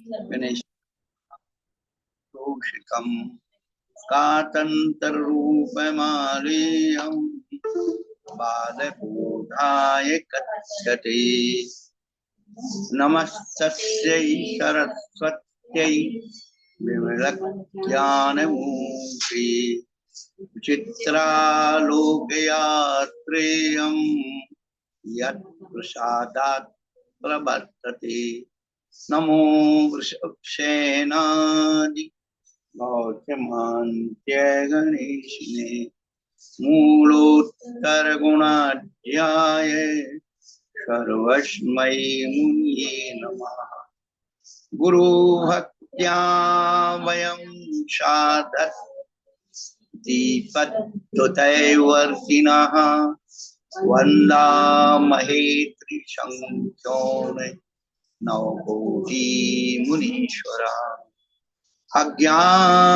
विनिष्टोषिकम् कातन्तरूपमालेयम् बालबोधाय कथ्यते। नमस्तस्यै सरस्वत्यै विमलज्ञानमूर्ते विचित्रालोकयात्रेयम् यत्प्रसादात् प्रवर्तते। नमो वृषभसेनादि गौतमान्त्य गणेशिने मूलोत्तरगुणाढ्याय सर्वस्मै मुनये नमः। गुरु भक्त्या वयं साधत् दीपद्युतैवर्तिनः वन्दामहे त्रिसङ्ख्योन नवकोटि मुनीश्वरा। अज्ञानतिमिरान्धस्य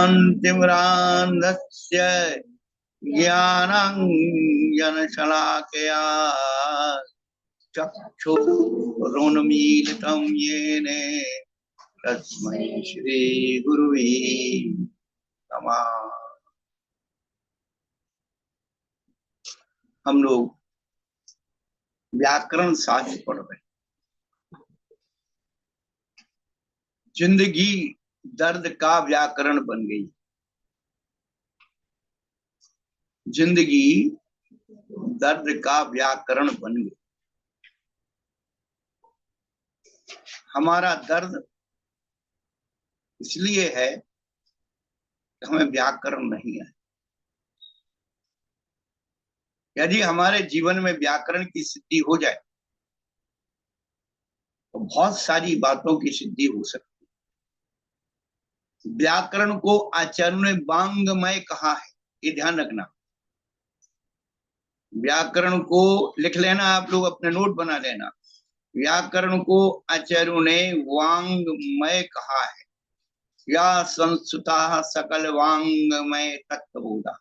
ज्ञानाञ्जनशलाकया चक्षुरुन्मीलितं येन तस्मै श्री गुरुवे नमः। हम लोग व्याकरण शास्त्र पढ़ रहे हैं। जिंदगी दर्द का व्याकरण बन गई। जिंदगी दर्द का व्याकरण बन गई। हमारा दर्द इसलिए है कि हमें व्याकरण नहीं है। यदि हमारे जीवन में व्याकरण की सिद्धि हो जाए तो बहुत सारी बातों की सिद्धि हो सकती है। व्याकरण को आचार्यों ने वांग्मय कहा है, ये ध्यान रखना। व्याकरण को लिख लेना, आप लोग अपने नोट बना लेना। व्याकरण को आचार्यों ने वांग्मय कहा है। या संस्कृता सकल वांग्मय तत्वबोधा।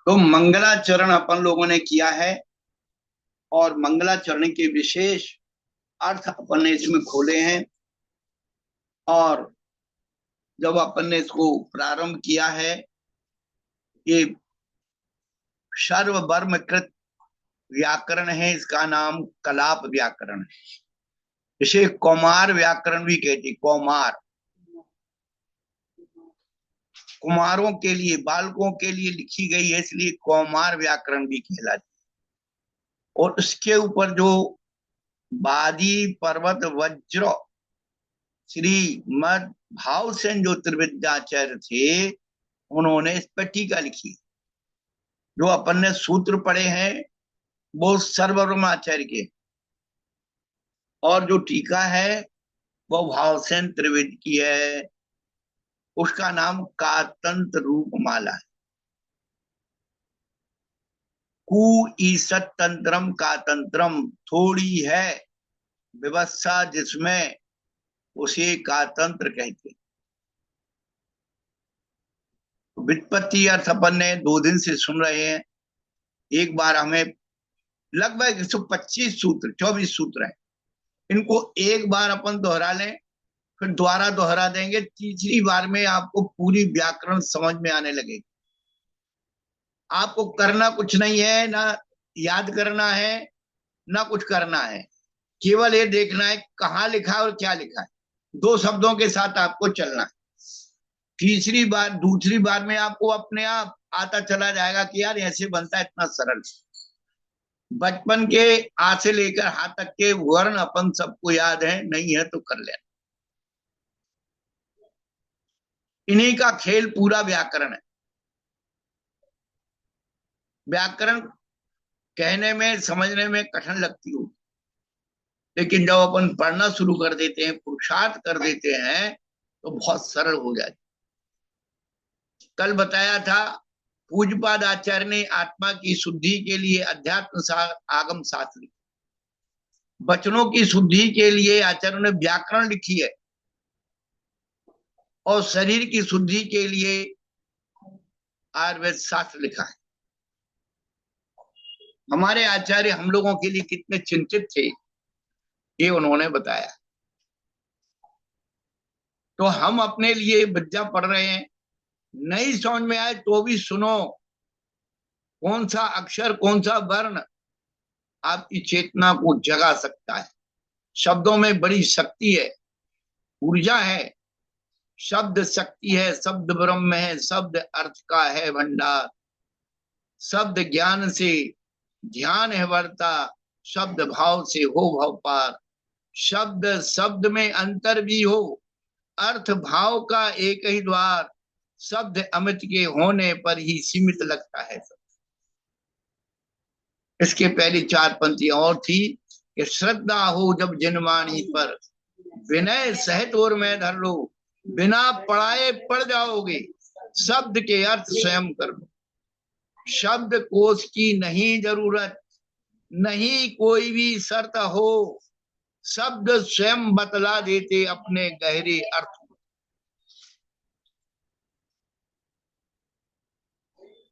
तो मंगलाचरण अपन लोगों ने किया है और मंगलाचरण के विशेष अर्थ अपन ने इसमें खोले हैं। और जब अपन ने इसको प्रारंभ किया है, ये सर्ववर्मकृत व्याकरण है, इसका नाम कलाप व्याकरण है। इसे कौमार व्याकरण भी कहते हैं। कौमार, कुमारों के लिए, बालकों के लिए लिखी गई है, इसलिए कौमार व्याकरण भी कहलाती है। और उसके ऊपर जो बादी पर्वत वज्र श्रीमद भावसेन जो त्रिविद्याचार्य थे, उन्होंने इस पर टीका लिखी। जो अपन ने सूत्र पढ़े हैं वो सर्ववर्माचार्य के, और जो टीका है वो भावसेन त्रिविद की है। उसका नाम कातंत्र रूपमाला है। कु ईसत तंत्रम कातंत्रम, थोड़ी है व्यवस्था जिसमें, उसे कातंत्र कहते। व्युत्पत्ति अर्थ अपन ने 2 दिन से सुन रहे हैं। एक बार हमें लगभग 125 सूत्र, 24 सूत्र हैं, इनको एक बार अपन दोहरा लें, फिर दोबारा दोहरा देंगे। तीसरी बार में आपको पूरी व्याकरण समझ में आने लगेगी। आपको करना कुछ नहीं है, ना याद करना है, ना कुछ करना है। केवल ये देखना है कहाँ लिखा है और क्या लिखा है। 2 शब्दों के साथ आपको चलना है। तीसरी बार, दूसरी बार में आपको अपने आप आता चला जाएगा कि यार ऐसे बनता है, इतना सरल। बचपन के आ से लेकर हा तक के वर्ण अपन सबको याद है, नहीं है तो कर लेना। इन्हीं का खेल पूरा व्याकरण है। व्याकरण कहने में, समझने में कठिन लगती हो, लेकिन जब अपन पढ़ना शुरू कर देते हैं, पुरुषार्थ कर देते हैं, तो बहुत सरल हो जाती। कल बताया था पूज्यपाद आचार्य ने आत्मा की शुद्धि के लिए अध्यात्म आगम शास्त्र लिखा। वचनों की शुद्धि के लिए आचार्यों ने व्याकरण लिखी है, और शरीर की शुद्धि के लिए आयुर्वेद शास्त्र लिखा है। हमारे आचार्य हम लोगों के लिए कितने चिंतित थे, ये उन्होंने बताया। तो हम अपने लिए विद्या पढ़ रहे हैं, नहीं समझ में आए तो भी सुनो, कौन सा अक्षर कौन सा वर्ण आपकी चेतना को जगा सकता है। शब्दों में बड़ी शक्ति है, ऊर्जा है। शब्द शक्ति है, शब्द ब्रह्म है, शब्द अर्थ का है भंडार। शब्द ज्ञान से ध्यान है वर्ता, शब्द भाव से हो भव पार। शब्द शब्द में अंतर भी हो, अर्थ भाव का एक ही द्वार। शब्द अमित के होने पर ही सीमित लगता है। इसके पहली चार पंक्तियां और थी कि श्रद्धा हो जब जिनवाणी पर, विनय सहित और में धर लो। बिना पढ़ाए पढ़ जाओगे, शब्द के अर्थ स्वयं कर लो। शब्द कोश की नहीं जरूरत, नहीं कोई भी शर्त हो। शब्द स्वयं बतला देते अपने गहरे अर्थ।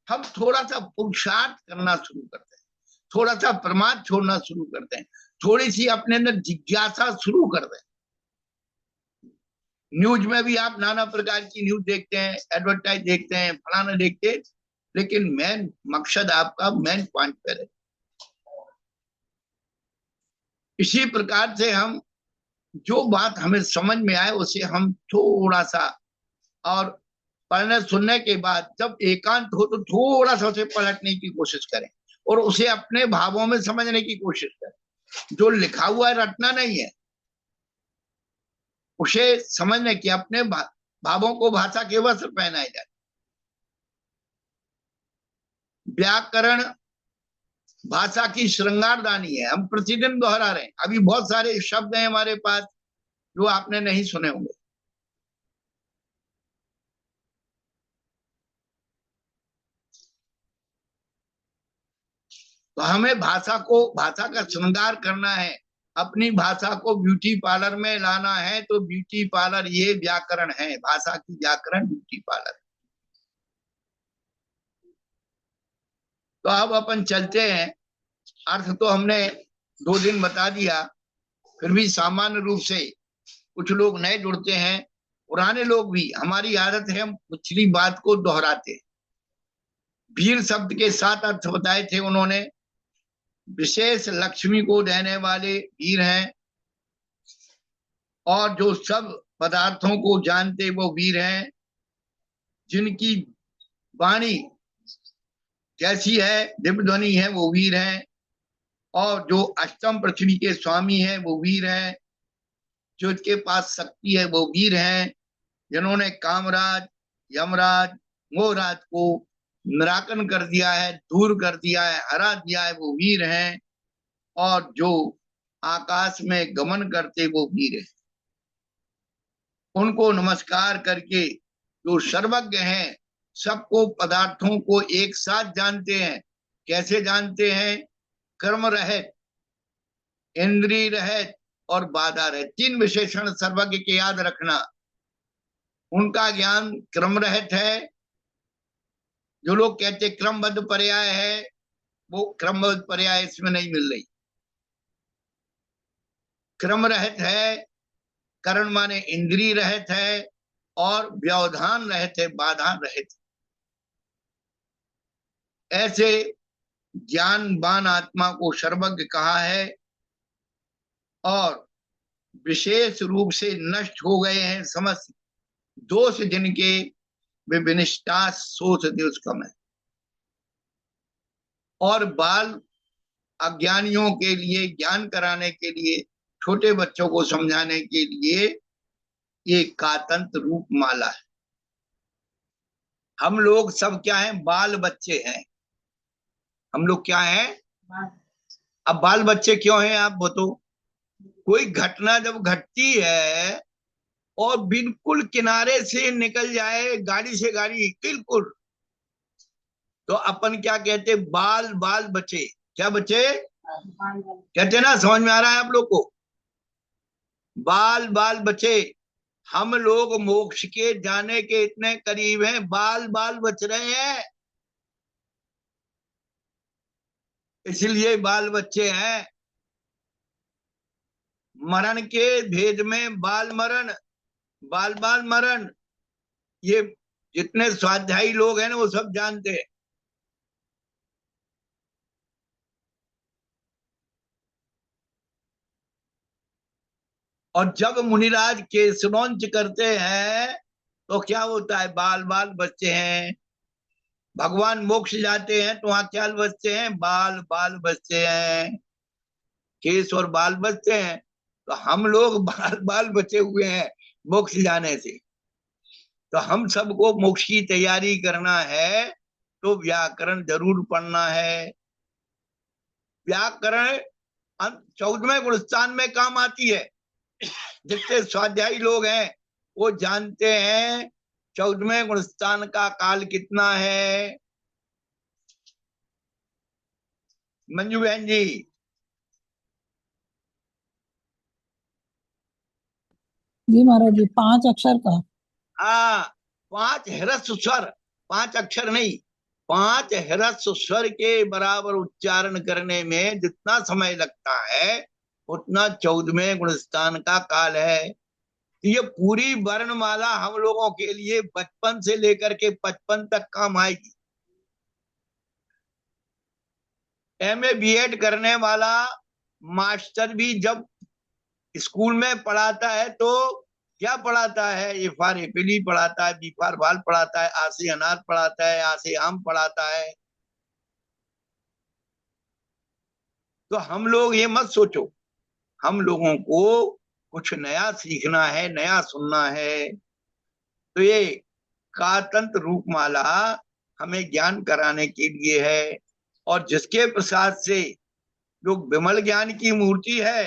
हम थोड़ा सा पुरुषार्थ करना शुरू करते हैं, थोड़ा सा प्रमाद छोड़ना शुरू करते हैं, थोड़ी सी अपने अंदर जिज्ञासा शुरू कर दें। न्यूज में भी आप नाना प्रकार की न्यूज देखते हैं, एडवर्टाइज देखते हैं, फलाना देखते हैं, लेकिन मेन मकसद आपका मेन पॉइंट पर है। इसी प्रकार से हम जो बात हमें समझ में आए उसे हम थोड़ा सा, और पढ़ने सुनने के बाद जब एकांत हो तो थोड़ा सा उसे पलटने की कोशिश करें और उसे अपने भावों में समझने की कोशिश करें। जो लिखा हुआ है रटना नहीं है, उसे समझने की, अपने भावों को भाषा के वस्त्र पहनाए जाए। व्याकरण भाषा की श्रृंगारदानी है, हम प्रतिदिन दोहरा रहे हैं। अभी बहुत सारे शब्द हैं हमारे पास जो आपने नहीं सुने होंगे। तो हमें भाषा का श्रृंगार करना है, अपनी भाषा को ब्यूटी पार्लर में लाना है। तो ब्यूटी पार्लर ये व्याकरण है, भाषा की व्याकरण ब्यूटी पार्लर। तो अब अपन चलते हैं। अर्थ तो हमने 2 दिन बता दिया, फिर भी सामान्य रूप से कुछ लोग नए जुड़ते हैं, पुराने लोग भी। हमारी आदत है हम पिछली बात को दोहराते हैं। वीर शब्द के 7 अर्थ बताए थे उन्होंने। विशेष लक्ष्मी को देने वाले वीर हैं, और जो सब पदार्थों को जानते वो वीर हैं। जिनकी वाणी कैसी है, दिव्य ध्वनि है, वो वीर हैं। और जो अष्टम पृथ्वी के स्वामी है वो वीर हैं। जो इसके पास शक्ति है वो वीर हैं। जिन्होंने कामराज, यमराज, मोहराज को निराकरण कर दिया है, दूर कर दिया है, हरा दिया है, वो वीर हैं। और जो आकाश में गमन करते वो वीर हैं। उनको नमस्कार करके, जो सर्वज्ञ हैं, सबको पदार्थों को एक साथ जानते हैं। कैसे जानते हैं? कर्म रहित, इंद्रिय रहित और बाधा रहित। 3 विशेषण सर्वज्ञ के याद रखना। उनका ज्ञान क्रम रहित है। जो लोग कहते क्रमबद्ध पर्याय है, वो क्रमबद्ध पर्याय इसमें नहीं मिल रही। क्रम रहित है, करण माने इंद्रिय रहित है, और व्यवधान रहित है, बाधा रहित। ऐसे ज्ञानवान आत्मा को सर्वज्ञ कहा है। और विशेष रूप से नष्ट हो गए हैं समस्त दोष जिनके, वे विनिष्ठा सोच दिवस कम है। और बाल अज्ञानियों के लिए, ज्ञान कराने के लिए, छोटे बच्चों को समझाने के लिए ये कातंत्र रूप माला है। हम लोग सब क्या हैं? बाल बच्चे हैं। हम लोग क्या हैं? अब बाल बच्चे क्यों हैं आप बताओ? कोई घटना जब घटती है और बिल्कुल किनारे से निकल जाए, गाड़ी से गाड़ी बिल्कुल, तो अपन क्या कहते? बाल बाल बचे। क्या बचे कहते ना? समझ में आ रहा है आप लोग को? बाल बाल बचे। हम लोग मोक्ष के जाने के इतने करीब हैं, बाल बाल बच रहे हैं। इसलिए बाल बच्चे हैं। मरण के भेद में बाल मरण, बाल बाल मरण, ये जितने स्वाध्यायी लोग हैं ना वो सब जानते हैं। और जब मुनिराज केशरोंच करते हैं तो क्या होता है? बाल बाल बच्चे हैं। भगवान मोक्ष जाते हैं तो वहां क्या बच्चे हैं? बाल बाल बच्चे हैं। केश और बाल बच्चे हैं। तो हम लोग बाल बाल बचे हुए हैं मोक्ष जाने से। तो हम सबको मोक्ष की तैयारी करना है तो व्याकरण जरूर पढ़ना है। व्याकरण 14वें गुणस्थान में काम आती है। जितने स्वाध्यायी लोग हैं वो जानते हैं 14वें गुणस्थान का काल कितना है। मंजू बहन जी। जी महाराज जी, 5 अक्षर का। हाँ, 5 ह्रस्व स्वर, 5 अक्षर नहीं, 5 ह्रस्व स्वर के बराबर उच्चारण करने में जितना समय लगता है उतना 14वें गुणस्थान का काल है। ये पूरी वर्णमाला हम लोगों के लिए बचपन से लेकर के 55 तक काम आएगी। एमए बीएड करने वाला मास्टर भी जब स्कूल में पढ़ाता है तो क्या पढ़ाता है? ए फॉर एप्पल पढ़ाता है, बी फॉर बॉल पढ़ाता है, आ से अनार पढ़ाता है, आ से आम पढ़ाता है। तो हम लोग ये मत सोचो, हम लोगों को कुछ नया सीखना है, नया सुनना है। तो ये कातंत्र रूपमाला हमें ज्ञान कराने के लिए है। और जिसके प्रसाद से जो विमल ज्ञान की मूर्ति है,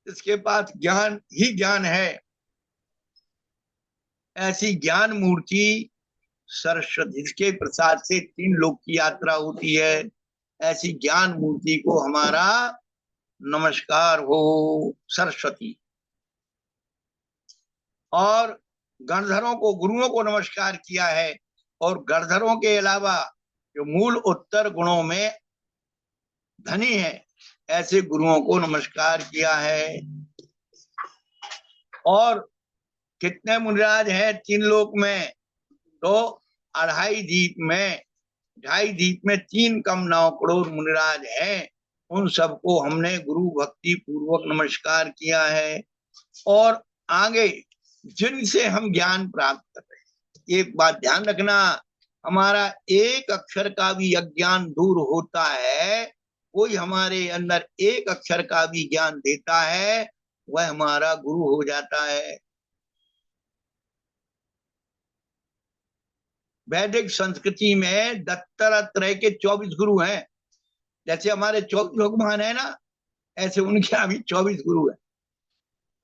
इसके पास ज्ञान ही ज्ञान है, ऐसी ज्ञान मूर्ति सरस्वती, जिसके प्रसाद से 3 लोक की यात्रा होती है, ऐसी ज्ञान मूर्ति को हमारा नमस्कार हो। सरस्वती। और गणधरों को, गुरुओं को नमस्कार किया है। और गणधरों के अलावा जो मूल उत्तर गुणों में धनी है, ऐसे गुरुओं को नमस्कार किया है। और कितने मुनिराज हैं 3 लोक में? तो 2.5 द्वीप में, 2.5 द्वीप में 3 कम 9 करोड़ मुनिराज हैं। उन सबको हमने गुरु भक्ति पूर्वक नमस्कार किया है। और आगे जिनसे हम ज्ञान प्राप्त कर रहे हैं, एक बात ध्यान रखना, हमारा एक अक्षर का भी अज्ञान दूर होता है। कोई हमारे अंदर एक अक्षर का भी ज्ञान देता है, वह हमारा गुरु हो जाता है। वैदिक संस्कृति में दत्तात्रेय के 24 गुरु हैं। जैसे हमारे 24 भगवान है ना, ऐसे उनके अभी 24 गुरु है,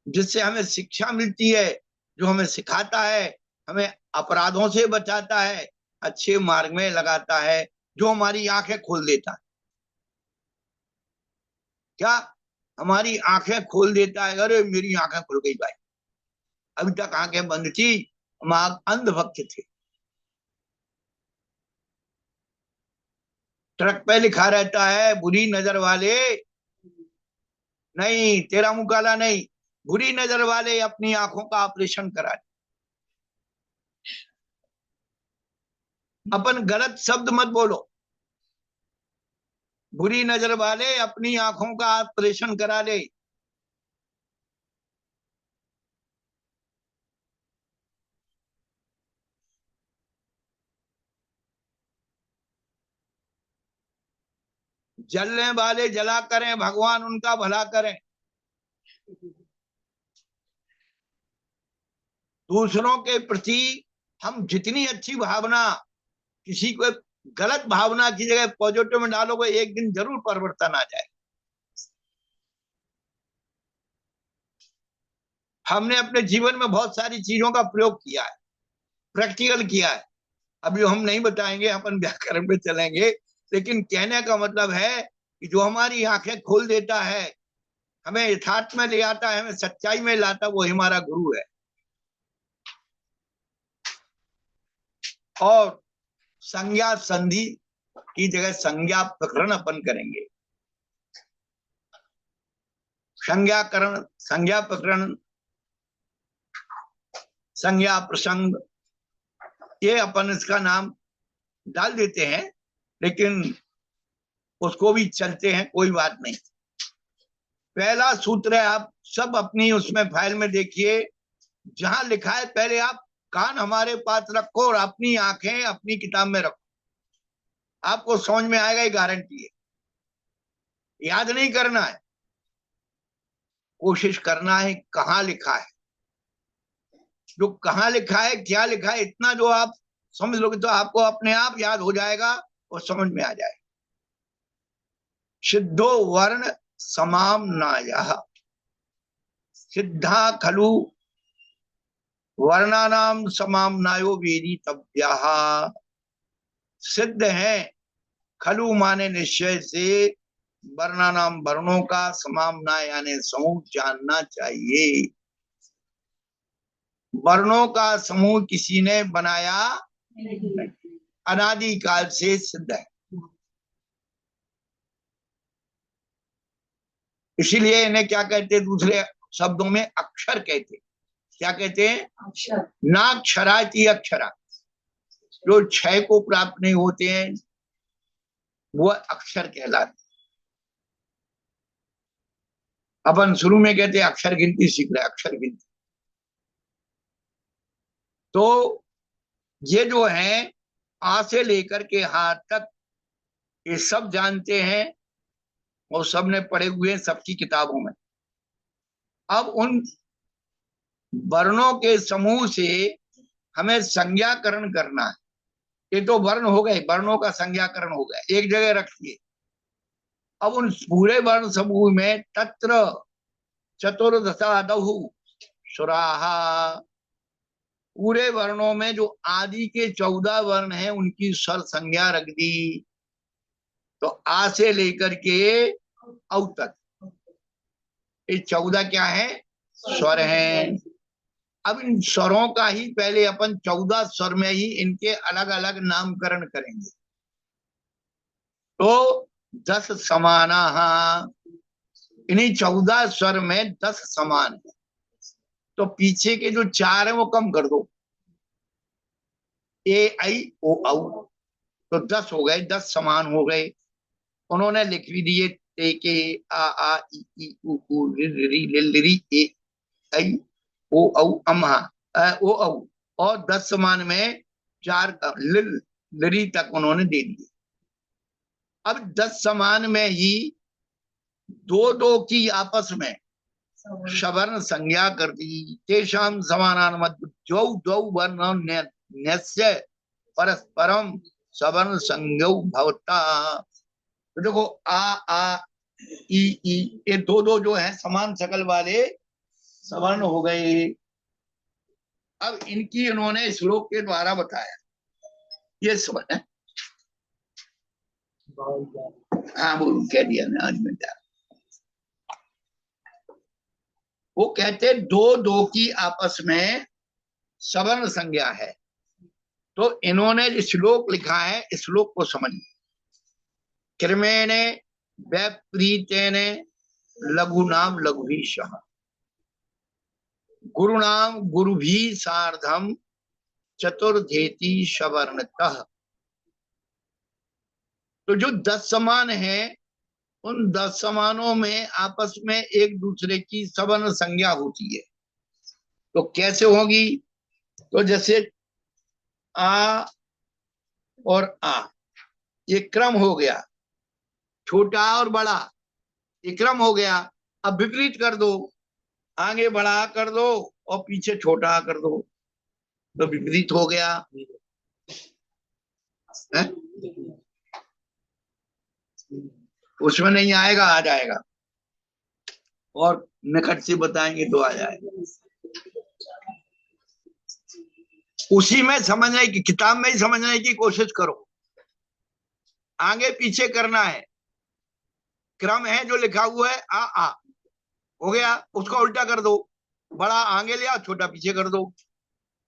जिससे हमें शिक्षा मिलती है, जो हमें सिखाता है, हमें अपराधों से बचाता है, अच्छे मार्ग में लगाता है, जो हमारी आंखें खोल देता है। क्या? हमारी आंखें खोल देता है। अरे मेरी आंखें खुल गई भाई, अभी तक आंखें बंद थी, हम अंधभक्त थे। ट्रक पे लिखा रहता है बुरी नजर वाले, नहीं तेरा मुंह काला नहीं, बुरी नजर वाले अपनी आंखों का ऑपरेशन करा। अपन गलत शब्द मत बोलो। बुरी नजर वाले अपनी आंखों का ऑपरेशन करा ले। जलने वाले जला करें, भगवान उनका भला करें। दूसरों के प्रति हम जितनी अच्छी भावना, किसी को गलत भावना की जगह पॉजिटिव में डालोगे, एक दिन जरूर परिवर्तन आ जाए। हमने अपने जीवन में बहुत सारी चीजों का प्रयोग किया है, प्रैक्टिकल किया है। अभी हम नहीं बताएंगे, अपन व्याकरण पे चलेंगे। लेकिन कहने का मतलब है कि जो हमारी आंखें खोल देता है, हमें यथार्थ में ले आता है, हमें सच्चाई में लाता, वो हमारा गुरु है। और संज्ञा संधि की जगह संज्ञा प्रकरण अपन करेंगे। संज्ञाकरण, संज्ञा प्रकरण, संज्ञा प्रसंग, ये अपन इसका नाम डाल देते हैं, लेकिन उसको भी चलते हैं, कोई बात नहीं। पहला सूत्र है, आप सब अपनी उसमें फाइल में देखिए, जहां लिखा है, पहले आप कान हमारे पास रखो और अपनी आंखें अपनी किताब में रखो, आपको समझ में आएगा, ये गारंटी है। याद नहीं करना है, कोशिश करना है कहाँ लिखा है, जो कहाँ लिखा है, क्या लिखा है, इतना जो आप समझ लोगे तो आपको अपने आप याद हो जाएगा और समझ में आ जाएगा। सिद्धो वर्ण समाम्नायः, सिद्धा खलु वर्णानाम समाम्नायो वेदितव्यः। सिद्ध है, खलु माने निश्चय से, वर्णानाम वर्णों का, समाम्ना यानी समूह जानना चाहिए। वर्णों का समूह किसी ने बनाया नहीं, अनादिकाल से सिद्ध है। इसीलिए इन्हें क्या कहते हैं, दूसरे शब्दों में अक्षर कहते हैं। क्या कहते हैं? अक्षर। नाक्षराति अक्षरा, जो क्षय को प्राप्त नहीं होते हैं वो अक्षर कहलाते। अपन शुरू में कहते हैं अक्षर गिनती सीख रहे, अक्षर गिनती। तो ये जो है आ से लेकर के हाथ तक ये सब जानते हैं और सबने पढ़े हुए हैं सबकी किताबों में। अब उन वर्णों के समूह से हमें संज्ञाकरण करना है। ये तो वर्ण हो गए, वर्णों का संज्ञाकरण हो गया, एक जगह रखिए। अब उन पूरे वर्ण समूह में तत्र चतुर्दशादहु सुराहा, पूरे वर्णों में जो आदि के 14 वर्ण हैं उनकी स्वर संज्ञा रख दी। तो आ से लेकर के औ तक ये 14 क्या है? स्वर हैं। अब इन स्वरों का ही पहले अपन 14 स्वर में ही इनके अलग अलग नामकरण करेंगे। तो 10 समाना, इन्हीं 14 स्वर में 10 समान है। तो पीछे के जो 4 है वो कम कर दो, ए आई ओ औ, तो 10 हो गए, 10 समान हो गए। उन्होंने लिख भी दिए, ते के आ ई उ रि रि ए आई ओ औ अम्हा ओ औ, और 10 समान में 4 का लिल लिरी तक उन्होंने दे दिए। अब 10 समान में ही दो दो की आपस में सवर्ण संज्ञा कर दी। तेषाम समानान मध्य द्वौ द्वौ वर्ण न्यस्य परस्परम सवर्ण संज्ञौ भवता। तो देखो आ ई ये दो दो जो है समान शकल वाले सवर्ण हो गए। अब इनकी उन्होंने श्लोक के द्वारा बताया, ये सवर्ण है। हाँ वो कह दिया मैं, आज में जा। वो कहते दो दो की आपस में सवर्ण संज्ञा है। तो इन्होंने जो श्लोक लिखा है, इस श्लोक को समझिए। क्रमेण व्यप्रीतेन लघुनाम लघुभीशः, गुरुनाम गुरुभी सार्धम चतुर्धेति सवर्णतः। तो जो 10 समान है, उन 10 समानों में आपस में एक दूसरे की सवर्ण संज्ञा होती है। तो कैसे होगी? तो जैसे आ और आ, ये क्रम हो गया, छोटा और बड़ा, ये क्रम हो गया। अब विपरीत कर दो, आगे बड़ा कर दो और पीछे छोटा कर दो, तो विपरीत हो गया है? उसमें नहीं आएगा, आ जाएगा, और निकट से बताएंगे तो आ जाएगा। उसी में समझने की, किताब में ही समझने की कोशिश करो, आगे पीछे करना है। क्रम है जो लिखा हुआ है, आ हो गया, उसका उल्टा कर दो, बड़ा आगे लिया, छोटा पीछे कर दो।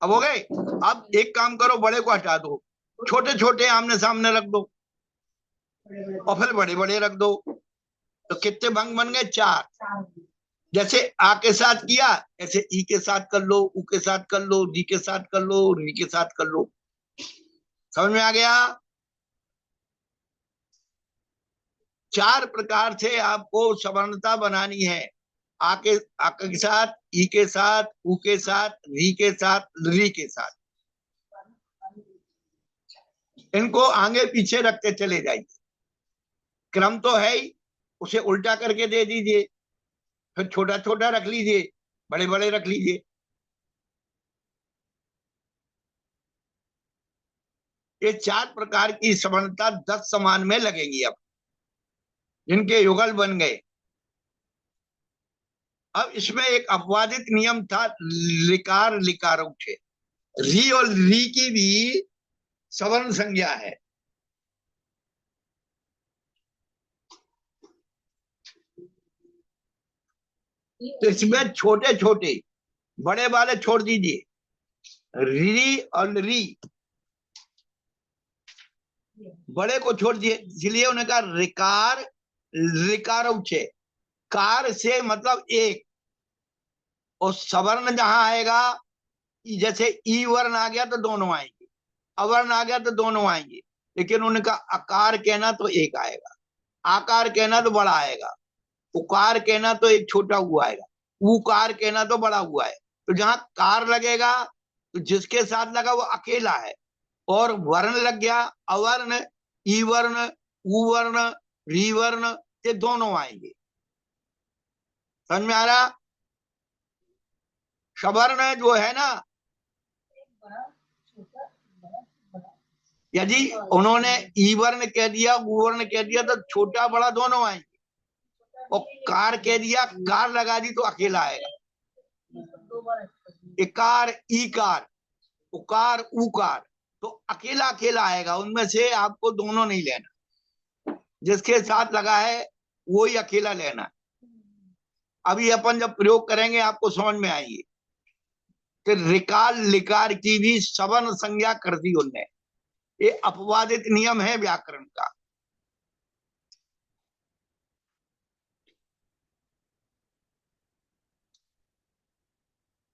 अब हो गए। अब एक काम करो, बड़े को हटा दो, छोटे छोटे आमने सामने रख दो। और फिर बड़े बड़े रख दो, तो कितने भंग बन गए? 4। जैसे आ के साथ किया, ऐसे ई के साथ कर लो, उ के साथ कर लो, डी के साथ कर लो, री के साथ कर लो। समझ में आ गया? 4 प्रकार से आपको सवर्णता बनानी है। आके आके के साथ, ई के साथ, उ के साथ, री के साथ, री के साथ। इनको आगे पीछे रखते चले जाइए। क्रम तो है ही, उसे उल्टा करके दे दीजिए, फिर छोटा छोटा रख लीजिए, बड़े बड़े रख लीजिए। ये 4 प्रकार की समानता 10 समान में लगेंगी अब, जिनके युगल बन गए। अब इसमें एक अपवादित नियम था, लिकार लिकार उठे। री और री की भी सवर्ण संज्ञा है। तो इसमें छोटे छोटे, बड़े वाले छोड़ दीजिए। री और री, बड़े को छोड़ दिए, इसलिए उन्हें कहा रिकार रिकार उठे। कार से मतलब एक, और सवर्ण जहां आएगा, जैसे ई वर्ण आ गया तो दोनों आएंगे, अवर्ण आ गया तो दोनों आएंगे, लेकिन उनका आकार कहना तो एक आएगा, आकार कहना तो बड़ा आएगा, उकार कहना तो एक छोटा हुआ आएगा, उकार कहना तो बड़ा हुआ है। तो जहां कार लगेगा तो जिसके साथ लगा वो अकेला है, और वर्ण लग गया अवर्ण, ई वर्ण, उवर्ण, रीवर्ण, ये दोनों आएंगे। समझ में आ रहा? सवर्ण जो है ना, यदि उन्होंने ई वर्ण कह दिया, उवर्ण कह दिया, तो छोटा बड़ा दोनों आएंगे, और कार कह दिया, कार लगा दी तो अकेला आएगा। इकार ईकार, उकार उकार, तो अकेला अकेला आएगा। उनमें से आपको दोनों नहीं लेना, जिसके साथ लगा है वो ही अकेला लेना। अभी अपन जब प्रयोग करेंगे आपको समझ में आएगी कि रिकार लिकार की भी सवर्ण संज्ञा कर दी उनने। ये अपवादित नियम है व्याकरण का।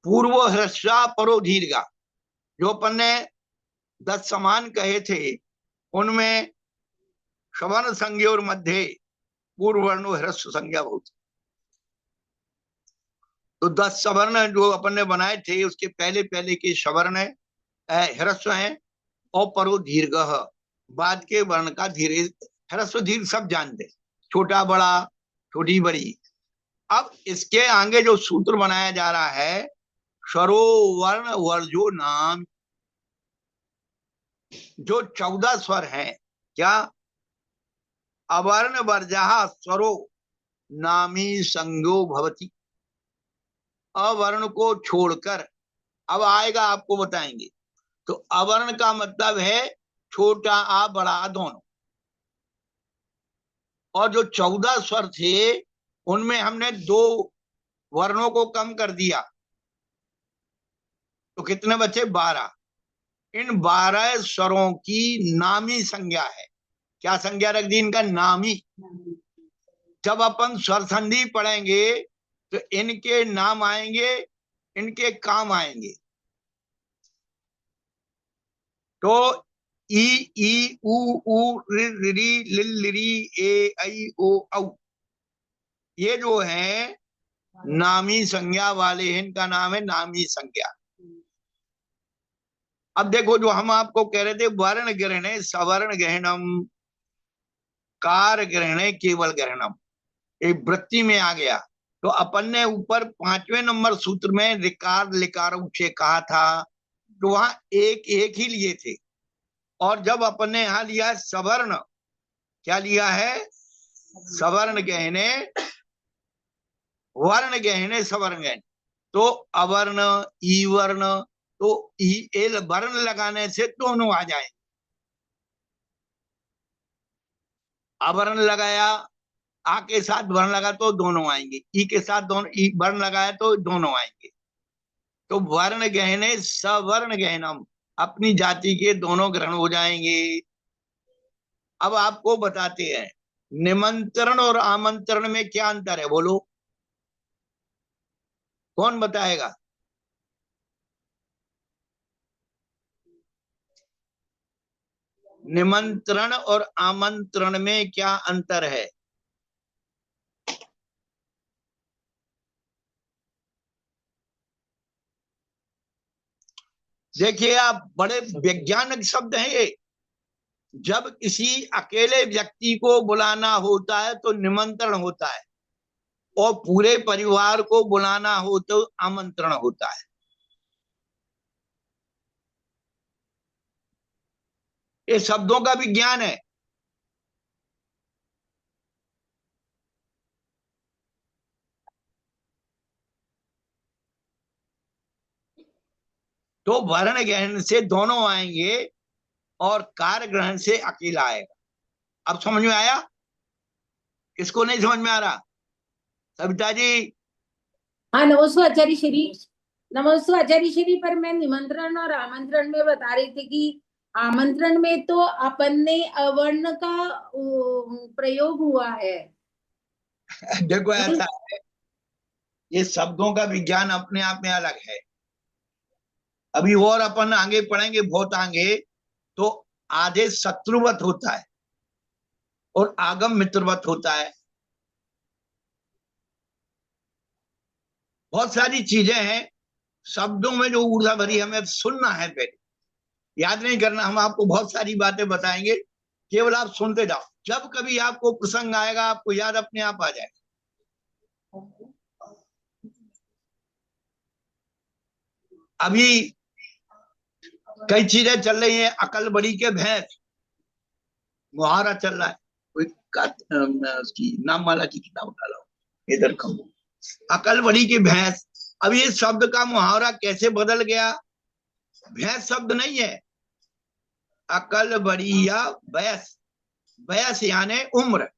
पूर्व ह्रस्वा परो दीर्घा, जो अपन ने 10 समान कहे थे, उनमें सवर्ण संज्ञा और मध्य पूर्व वर्ण ह्रस्व संज्ञा बहुत। तो 10 सवर्ण जो अपन ने बनाए थे, उसके पहले पहले के सवर्ण ह्रस्व है, और परो दीर्घ, बाद के वर्ण का धीरे। ह्रस्व दीर्घ सब जानते, छोटा बड़ा, छोटी बड़ी। अब इसके आगे जो सूत्र बनाया जा रहा है, स्वरो वर्ण वर्जो नाम, जो 14 स्वर हैं, क्या? अवर्ण वर्जः स्वरो नामी संज्ञो भवति। अवर्ण को छोड़कर, अब आएगा आपको बताएंगे। तो अवर्ण का मतलब है छोटा आ बड़ा आ दोनों। और जो 14 स्वर थे, उनमें हमने 2 वर्णों को कम कर दिया, तो कितने बचे? 12। इन 12 स्वरों की नामी संज्ञा है। क्या संज्ञा रख दी इनका? नामी। जब अपन स्वर संधि पढ़ेंगे तो इनके नाम आएंगे, इनके काम आएंगे। तो ई ई उ रि री लिल लिरी ए ऐ ओ औ, ये जो है नामी संज्ञा वाले हैं, इनका नाम है नामी संज्ञा। अब देखो, जो हम आपको कह रहे थे, वर्ण ग्रहणे सवर्ण ग्रहणम, कार ग्रहणे केवल ग्रहणम, एक वृत्ति में आ गया। तो अपन ने ऊपर 5वें नंबर सूत्र में रिकार लिकार से कहा था, तो वहां एक एक ही लिए थे। और जब अपन ने यहां लिया सवर्ण, क्या लिया है? सवर्ण गहने, वर्ण गहने, सवर्ण गहने। तो अवर्ण ई वर्ण, तो ई वर्ण लगाने से दोनों आ जाए। अवर्ण लगाया, आ के साथ वर्ण लगा तो दोनों आएंगे, ई के साथ दोनों ई वर्ण लगाया तो दोनों आएंगे। तो वर्ण गहने सवर्ण गहनम, अपनी जाति के दोनों ग्रहण हो जाएंगे। अब आपको बताते हैं, निमंत्रण और आमंत्रण में क्या अंतर है, बोलो, कौन बताएगा? निमंत्रण और आमंत्रण में क्या अंतर है? देखिए, आप बड़े वैज्ञानिक शब्द हैं ये। जब किसी अकेले व्यक्ति को बुलाना होता है तो निमंत्रण होता है, और पूरे परिवार को बुलाना हो तो आमंत्रण होता है। ये शब्दों का विज्ञान है। तो वर्ण ग्रहण से दोनों आएंगे और कार्य ग्रहण से अकेला आएगा। अब समझ में आया? किसको नहीं समझ में आ रहा? सविता जी। हाँ, नमस्ते आचार्य श्री। नमस्ते आचार्य श्री। पर मैं निमंत्रण और आमंत्रण में बता रही थी कि आमंत्रण में तो अपन ने अवर्ण का प्रयोग हुआ है। देखो, ऐसा है, ये शब्दों का विज्ञान अपने आप में अलग है। अभी और अपन आगे पढ़ेंगे, बहुत आगे। तो आधे शत्रुवत होता है और आगम मित्रवत होता है। बहुत सारी चीजें हैं शब्दों में जो ऊर्जा भरी, हमें सुनना है, पहले याद नहीं करना। हम आपको बहुत सारी बातें बताएंगे, केवल आप सुनते जाओ। जब कभी आपको प्रसंग आएगा, आपको याद अपने आप आ जाएगा। अभी कई चीजें चल रही हैं। अकल बड़ी के भैंस मुहावरा चल रहा है। कोई उसकी नाम माला की किताब डाला इधर कम। अकल बड़ी की भैंस। अब ये शब्द का मुहावरा कैसे बदल गया? भैंस शब्द नहीं है, अकल बड़ी या बयस। बयस यानी उम्र।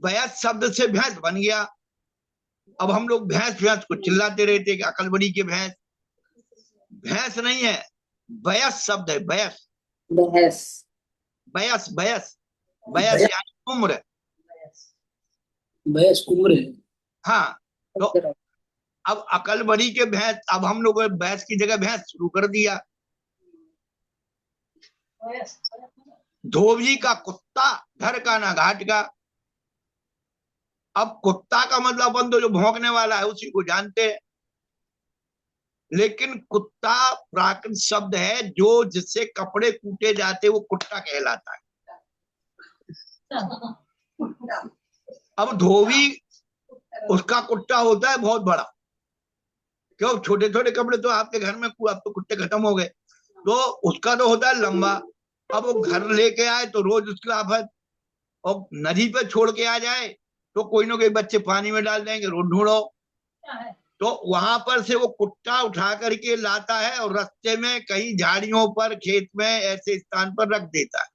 बयस शब्द से भैंस बन गया। अब हम लोग भैंस भैंस को चिल्लाते रहते कि अकल बड़ी की भैंस। भैंस नहीं है, बयस शब्द है। बयस, बहस, बयस, बयस, बयस यानी उम्र। बहस उम्र है। हाँ। तो अब अकल बड़ी के भैंस, अब हम लोग भैंस की जगह भैंस शुरू कर दिया। धोबी का कुत्ता, घर का ना घाट का। अब कुत्ता का मतलब अपन तो जो भौंकने वाला है उसी को जानते हैं, लेकिन कुत्ता प्राकृत शब्द है, जो जिससे कपड़े कूटे जाते वो कुत्ता कहलाता है। अब धोबी, उसका कुत्ता होता है बहुत बड़ा। क्यों? छोटे छोटे कपड़े तो आपके घर में, अब तो कुत्ते खत्म हो गए, तो उसका तो होता है लंबा। अब वो घर लेके आए तो रोज उसकी आफत, और नदी पे छोड़ के आ जाए तो कोई ना कोई बच्चे पानी में डाल देंगे, रोज ढूंढो। तो वहां पर से वो कुत्ता उठा करके लाता है और रास्ते में कहीं झाड़ियों पर, खेत में, ऐसे स्थान पर रख देता है।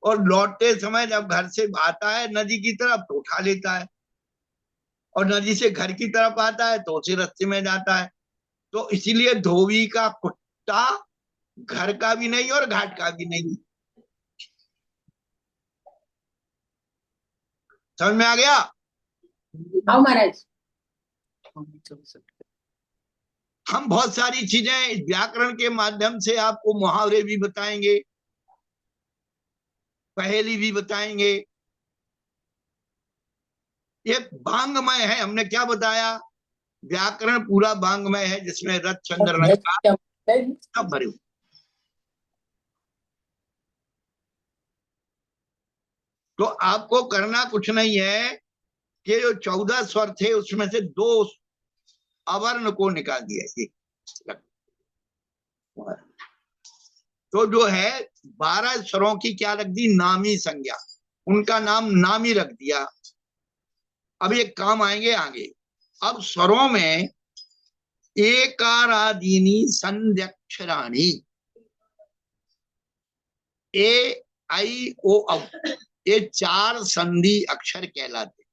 और लौटते समय जब घर से आता है नदी की तरफ तो उठा लेता है, और नदी से घर की तरफ आता है तो उसी रास्ते में जाता है। तो इसीलिए धोबी का कुत्ता घर का भी नहीं और घाट का भी नहीं। समझ में आ गया? हाँ महाराज। हम बहुत सारी चीजें व्याकरण के माध्यम से आपको मुहावरे भी बताएंगे, पहेली भी बताएंगे। ये बांगमय है। हमने क्या बताया? व्याकरण पूरा बांगमय है, जिसमें रथ चंद्र नक्षत्र सब भरे हुए। तो आपको करना कुछ नहीं है कि जो 14 स्वर थे उसमें से 2 अवर्ण को निकाल दिया। ये तो जो है 12 स्वरों की क्या रख दी? नामी संज्ञा। उनका नाम नामी रख दिया। अब ये काम आएंगे आगे। अब स्वरों में एकारादीनी संध्यक्षराणि, ए, आई, ओ, औ, ये 4 संधि अक्षर कहलाते।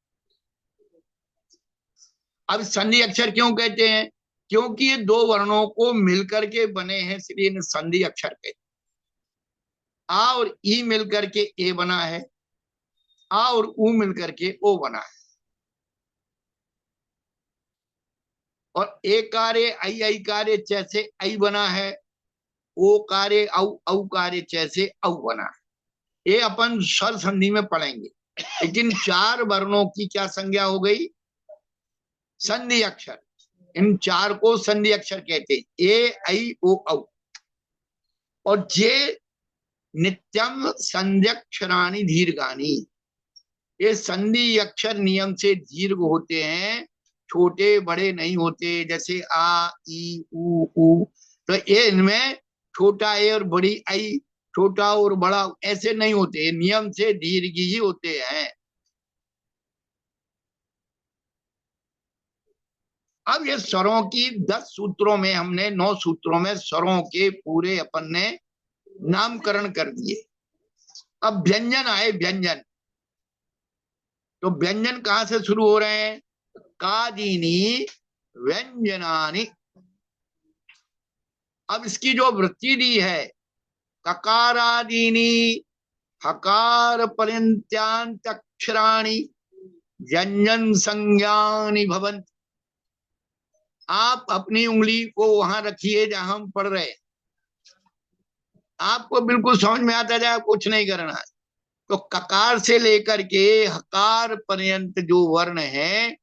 अब संधि अक्षर क्यों कहते हैं? क्योंकि ये 2 वर्णों को मिलकर के बने हैं, इसलिए इन्हें संधि अक्षर कहते हैं। आ और ई मिल करके ए बना है, आ और ऊ मिल करके ओ बना है, और ए कार्य आई आई कार्य जैसे आई बना है, ओ कार्य औ औ कार्य जैसे औ बना है। ये अपन स्वर संधि में पढ़ेंगे। लेकिन चार वर्णों की क्या संज्ञा हो गई? संधि अक्षर। इन चार को संधि अक्षर कहते हैं, ए आई ओ औ। और जे नित्यम संध्यक्षराणि दीर्घानी, ये संधि अक्षर नियम से दीर्घ होते हैं, छोटे बड़े नहीं होते। जैसे आ ई ऊ, तो ये इनमें छोटा ए और बड़ी आई, छोटा और बड़ा ऐसे नहीं होते, नियम से दीर्घ ही होते हैं। अब ये स्वरों की 10 सूत्रों में, हमने 9 सूत्रों में स्वरों के पूरे अपन ने नामकरण कर दिए। अब व्यंजन आए, व्यंजन। तो व्यंजन कहां से शुरू हो रहे हैं? कादीनी व्यंजनानि। अब इसकी जो वृत्ति दी है, ककारादीनी हकार पर्यंत्यांतक्षराणि व्यंजन संज्ञानि भवन्ति। आप अपनी उंगली को वहां रखिए जहां हम पढ़ रहे हैं, आपको बिल्कुल समझ में आता जाए, कुछ नहीं करना है। तो ककार से लेकर के हकार पर्यंत जो वर्ण है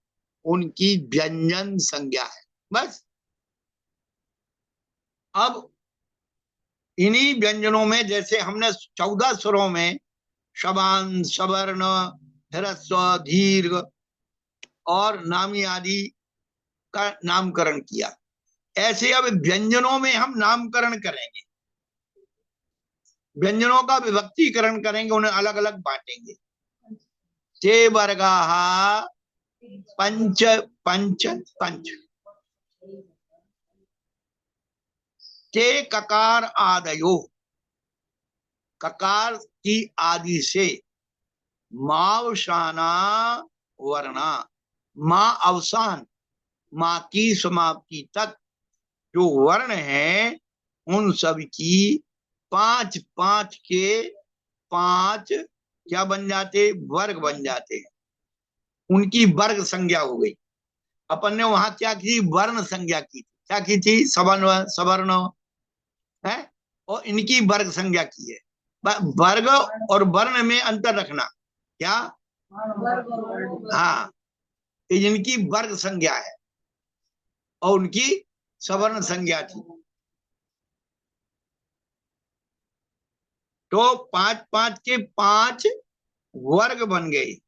उनकी व्यंजन संज्ञा है, बस। अब इन्हीं व्यंजनों में, जैसे हमने 14 स्वरों में शबान, सवर्ण, ह्रस्व, दीर्घ और नामी आदि का नामकरण किया, ऐसे अब व्यंजनों में हम नामकरण करेंगे, व्यंजनों का विभक्तिकरण करेंगे, उन्हें अलग अलग बांटेंगे। ते वर्गाः पंच पंच पंच। ते ककार आदयो, ककार की आदि से मावसाना वर्णा, मां अवसान, मां की समाप्ति तक जो वर्ण है उन सब की 5 5 के 5 क्या बन जाते? वर्ग बन जाते हैं। उनकी वर्ग संज्ञा हो गई। अपन ने वहां क्या की? वर्ण संज्ञा की थी। क्या की थी? सवर्ण, सवर्ण है, और इनकी वर्ग संज्ञा की है। वर्ग और वर्ण में अंतर रखना। क्या? हाँ, इनकी वर्ग संज्ञा है और उनकी सवर्ण संज्ञा थी। तो 5 5 के 5 वर्ग बन गए।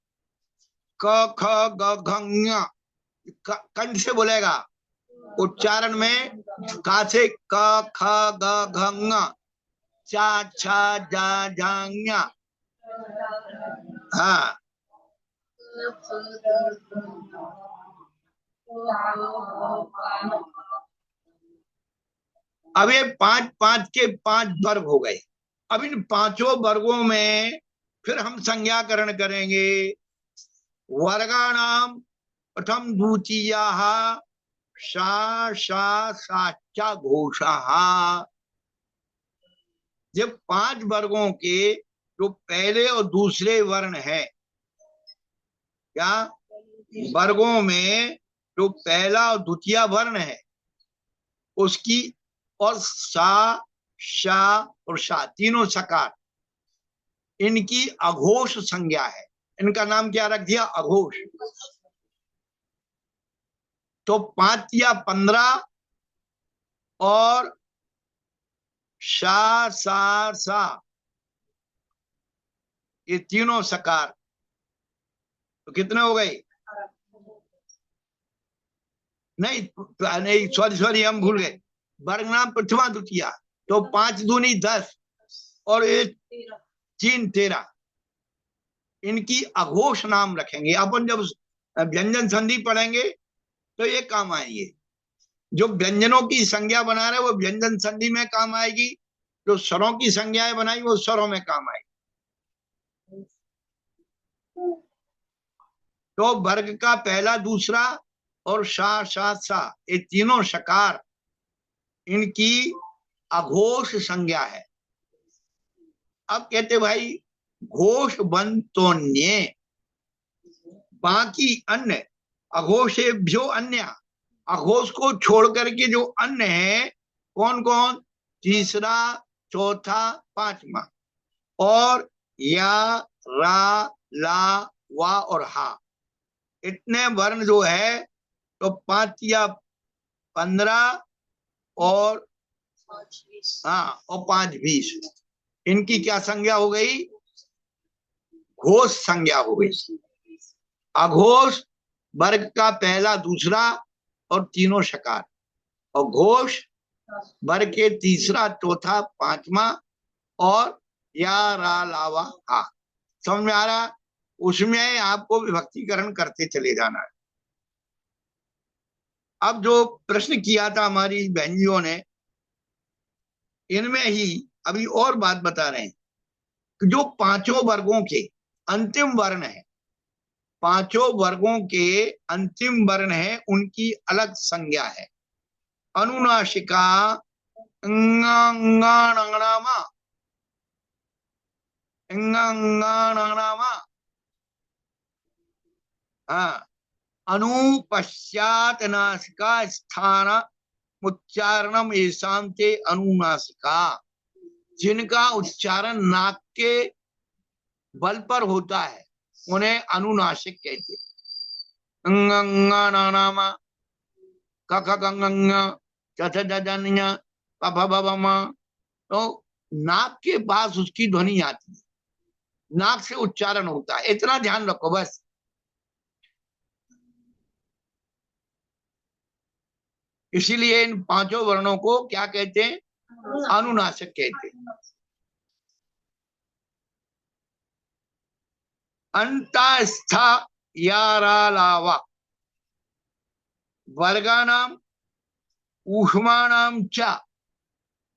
क ख ग घ ङ, कंठ से बोलेगा, उच्चारण में का से क ख ग घ ङ, चा छा जा झा ञ। हाँ, अब ये 5 5 के 5 वर्ग हो गए। अब इन पांचों वर्गों में फिर हम संज्ञाकरण करेंगे। वर्गाणाम प्रथम द्वितीयाः सा सा साचा घोषाः। जब 5 वर्गों के जो पहले और दूसरे वर्ण है, क्या वर्गों में जो पहला और द्वितीय वर्ण है उसकी, और सा, शा और शा तीनों सकार, इनकी अघोष संज्ञा है। इनका नाम क्या रख दिया? अघोष। तो 5 या 15 और शा सा सा, ये तीनों सकार, तो कितने हो गए? नहीं नहीं, सॉरी हम भूल गए। वर्ग नाम प्रथमा द्वितीया, तो 5 दूनी 10 और 1 3 13, इनकी अघोष नाम रखेंगे। अपन जब व्यंजन संधि पढ़ेंगे तो ये काम आएंगे। जो व्यंजनों की संज्ञा बना रहे वो व्यंजन संधि में काम आएगी, जो स्वरों की संज्ञाएं बनाई वो स्वरों में काम आएगी। तो वर्ग का पहला, दूसरा और शा शा सा, ये तीनों शकार, इनकी अघोष संज्ञा है। अब कहते भाई घोष बंतोन्ये, बाकी अन्य, अघोषेभ्यो अन्य, अघोष को छोड़ करके जो अन्य है, कौन कौन? तीसरा, चौथा, पांचवा। और या, रा, ला, वा और हा, इतने वर्ण जो है, तो 5 या 15 और हाँ, और 5 20, इनकी क्या संज्ञा हो गई? घोष संज्ञा हो गई। अघोष वर्ग का पहला, दूसरा और तीनों शकार, और घोष वर्ग के तीसरा, चौथा, पांचवा और या, रा, लावा, हा। समझ में आ रहा? उसमें आपको विभक्तिकरण करते चले जाना है। अब जो प्रश्न किया था हमारी बहनियों ने, इनमें ही अभी और बात बता रहे हैं कि जो 5 वर्गों के अंतिम वर्ण है, 5 वर्गों के अंतिम वर्ण है, उनकी अलग संज्ञा है। अनुनासिका, अंगांगाणामा, अंगांगाणामा, हाँ, अनुपश्चात नासिका स्थान उच्चारणम येषां ते अनुनासिका, जिनका उच्चारण नाक के बल पर होता है, उन्हें अनुनासिक कहते। अंगांगाणामा, कखगंगंगा, चथजजन्य, पफबबमा, तो नाक के पास उसकी ध्वनि आती है, नाक से उच्चारण होता है, इतना ध्यान रखो बस। इसीलिए इन 5 वर्णों को क्या कहते हैं? अनुनासिक कहते हैं। अंतस्था यारालावा वर्गानाम ऊष्माणाम च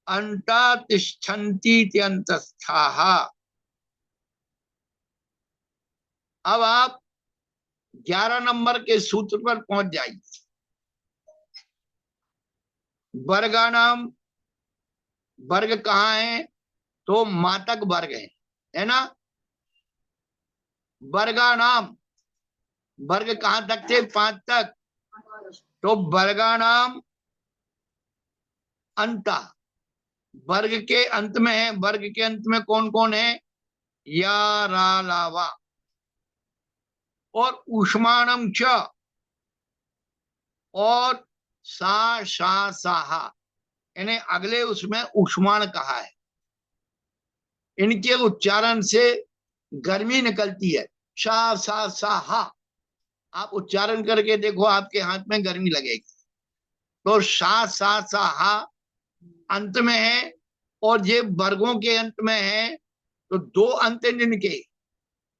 अंता तिष्ठन्ति अंतस्थाः। अब आप 11 नंबर के सूत्र पर पहुंच जाइए। वर्गानाम, वर्ग कहाँ है? तो मातक वर्ग है ना। वर्गानाम, वर्ग कहां तक थे? 5 तक। तो वर्गानाम अंत, वर्ग के अंत में है। वर्ग के अंत में कौन कौन है? या, रा, ला, वा। और ऊष्माणम च, और सा, शा, साहा, इन्हें अगले उसमें ऊष्माण कहा है। इनके उच्चारण से गर्मी निकलती है। शा, सा, सा, हा, आप उच्चारण करके देखो, आपके हाथ में गर्मी लगेगी। तो शा, सा, सा, हा अंत में है, और ये वर्गों के अंत में है। तो 2 अंत जिनके,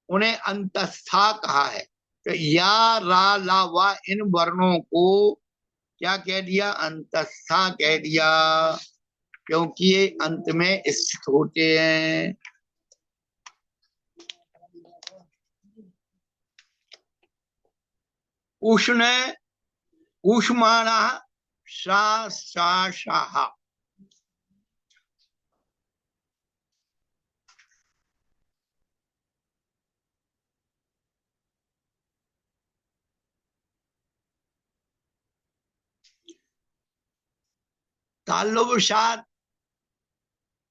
उन्हें अंतस्था कहा है। तो या, रा, ला, वा, इन वर्णों को क्या कह दिया? अंतस्था कह दिया, क्योंकि ये अंत में स्थित होते हैं। उष्ण, ऊष्माणा, शा, सा, शाहा। ताल्लुब शा,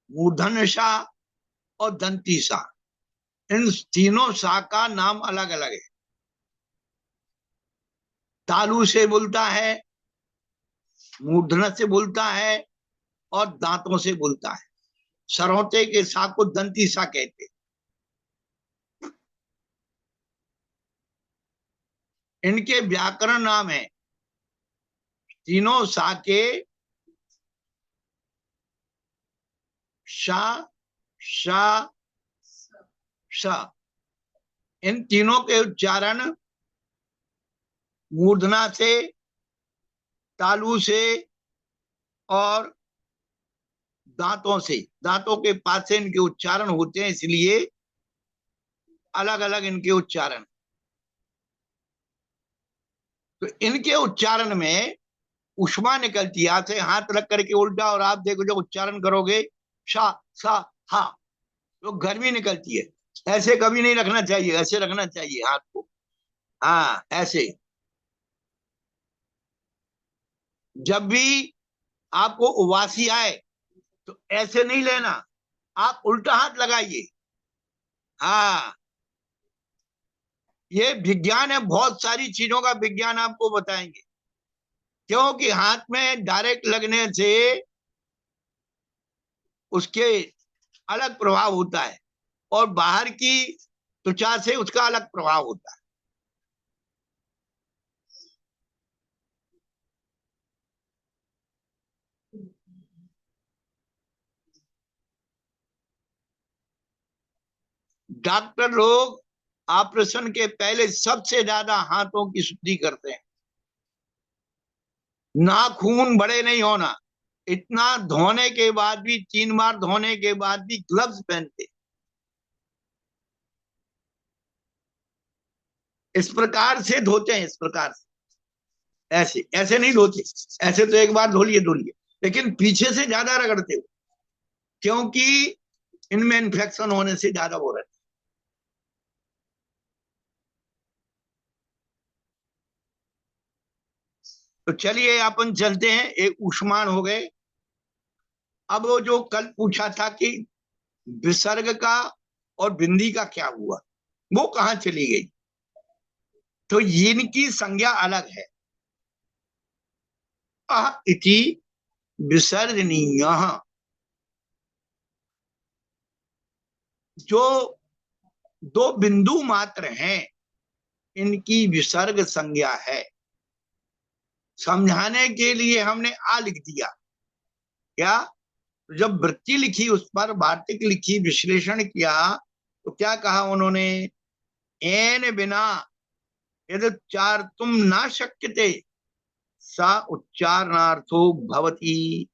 मूर्धन शा और दंती शा, इन तीनों शा का नाम अलग अलग है। तालु से बोलता है, मूर्धन से बोलता है, और दांतों से बोलता है। सरौते के शा को दंती शा कहते। इनके व्याकरण नाम है, तीनों शा के शा, शा, श, इन तीनों के उच्चारण मूर्धना से, तालु से और दांतों से, दांतों के पास से इनके उच्चारण होते हैं, इसलिए अलग अलग इनके उच्चारण। तो इनके उच्चारण में उष्मा निकलती है। हाथ से हाथ रख करके उल्टा, और आप देखो जब उच्चारण करोगे शा, सा, हा, तो गर्मी निकलती है। ऐसे कभी नहीं रखना चाहिए, ऐसे रखना चाहिए हाथ को। हाँ, ऐसे। जब भी आपको उबासी आए तो ऐसे नहीं लेना, आप उल्टा हाथ लगाइए। हाँ, ये विज्ञान है, बहुत सारी चीजों का विज्ञान आपको बताएंगे। क्योंकि हाथ में डायरेक्ट लगने से उसके अलग प्रभाव होता है, और बाहर की त्वचा से उसका अलग प्रभाव होता है। डॉक्टर लोग ऑपरेशन के पहले सबसे ज्यादा हाथों की शुद्धि करते हैं। नाखून बड़े नहीं होना, इतना धोने के बाद भी, 3 बार धोने के बाद भी ग्लव्स पहनते। इस प्रकार से धोते हैं, इस प्रकार से। ऐसे ऐसे नहीं धोते, ऐसे तो एक बार धो लिए धो लिए, लेकिन पीछे से ज्यादा रगड़ते हो, क्योंकि इनमें इन्फेक्शन होने से ज्यादा हो रहा है। तो चलिए अपन चलते हैं, एक ऊष्माण हो गए। अब वो जो कल पूछा था कि विसर्ग का और बिंदी का क्या हुआ, वो कहाँ चली गई, तो इनकी संज्ञा अलग है। अह इति विसर्जनीय, जो दो बिंदु मात्र हैं, इनकी विसर्ग संज्ञा है। समझाने के लिए हमने आ लिख दिया। क्या? जब वृत्ति लिखी, उस पर वार्तिक लिखी, विश्लेषण किया, तो क्या कहा उन्होंने? एन बिना यदि उच्चार तुम ना शक्यते सा उच्चारणार्थो भवती।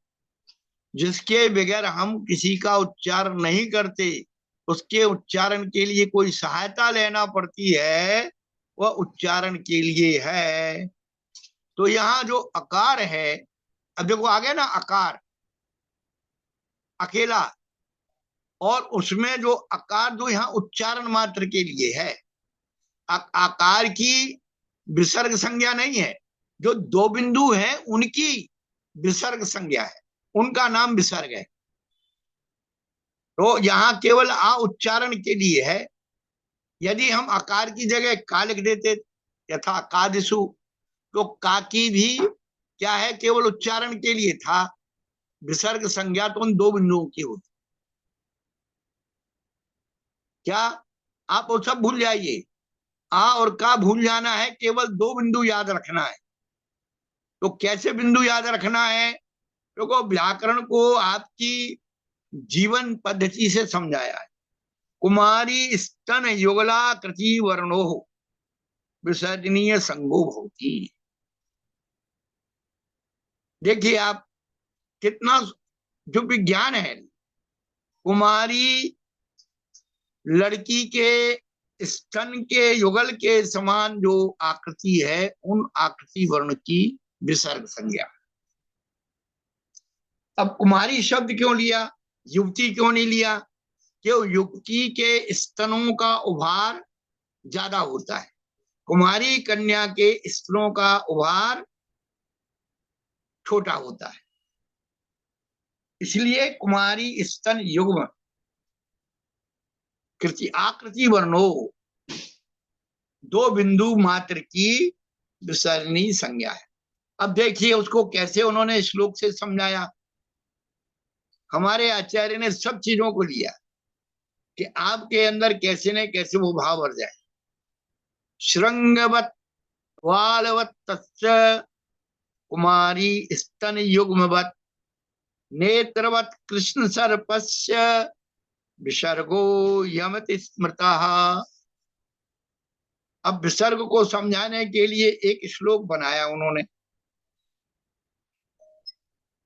जिसके बगैर हम किसी का उच्चारण नहीं करते, उसके उच्चारण के लिए कोई सहायता लेना पड़ती है, वह उच्चारण के लिए है। तो यहाँ जो अकार है, अब देखो आगे ना, अकार अकेला, और उसमें जो अकार जो यहाँ उच्चारण मात्र के लिए है, आकार की विसर्ग संज्ञा नहीं है। जो दो बिंदु हैं उनकी विसर्ग संज्ञा है, उनका नाम विसर्ग है। तो यहाँ केवल आ उच्चारण के लिए है। यदि हम आकार की जगह का लिख देते, यथा कादिशु, तो का की भी क्या है, केवल उच्चारण के लिए था। विसर्ग संज्ञा तो उन दो बिंदुओं की होती। क्या आप वो सब भूल जाइए, आ और का भूल जाना है, केवल दो बिंदु याद रखना है। तो कैसे बिंदु याद रखना है? देखो, व्याकरण को आपकी जीवन पद्धति से समझाया है। कुमारी स्तन युगलाकृति वर्णो विसर्जनीय संगो भवति। देखिए आप, कितना जो विज्ञान है, कुमारी लड़की के स्तन के युगल के समान जो आकृति है, उन आकृति वर्ण की विसर्ग संज्ञा। अब कुमारी शब्द क्यों लिया, युवती क्यों नहीं लिया? क्यों? युवती के स्तनों का उभार ज्यादा होता है, कुमारी कन्या के स्तनों का उभार छोटा होता है। इसलिए कुमारी स्तन युग्म कृति आकृति वर्णो, दो बिंदु मात्र की विसर्जनीय संज्ञा है। अब देखिए उसको कैसे उन्होंने श्लोक से समझाया। हमारे आचार्य ने सब चीजों को लिया कि आपके अंदर कैसे न कैसे वो भाव भर जाए। श्रृंगवत वालवत तस्य कुमारी स्तन युग्मवत नेत्रवत कृष्ण सर्पस्य विसर्गो यमति स्मृता। अब विसर्ग को समझाने के लिए एक श्लोक बनाया उन्होंने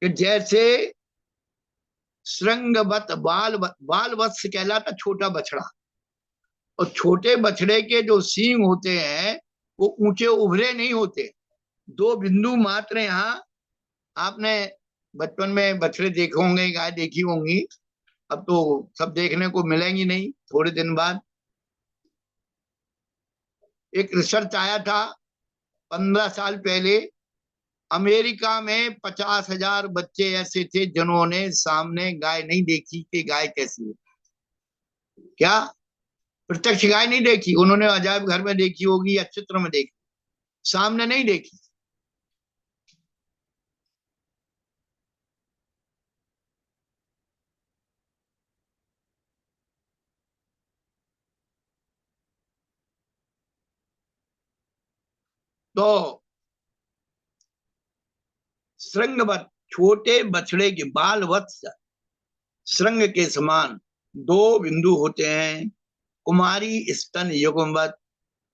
कि जैसे श्रृंगवत बालवत, बालवत्स कहलाता छोटा बछड़ा, और छोटे बछड़े के जो सींग होते हैं वो ऊंचे उभरे नहीं होते, दो बिंदु मात्र। यहाँ आपने बचपन में बछड़े देखे होंगे, गाय देखी होंगी, अब तो सब देखने को मिलेंगी नहीं थोड़े दिन बाद। एक रिसर्च आया था 15 साल पहले, अमेरिका में 50,000 बच्चे ऐसे थे जिन्होंने सामने गाय नहीं देखी कि गाय कैसी है। क्या प्रत्यक्ष गाय नहीं देखी उन्होंने, अजायब घर में देखी होगी या चित्र में देखी, सामने नहीं देखी। तो श्रृंगवत, छोटे बछड़े के बाल वत्स श्रृंग के समान 2 बिंदु होते हैं। कुमारी स्तन युग्मवत,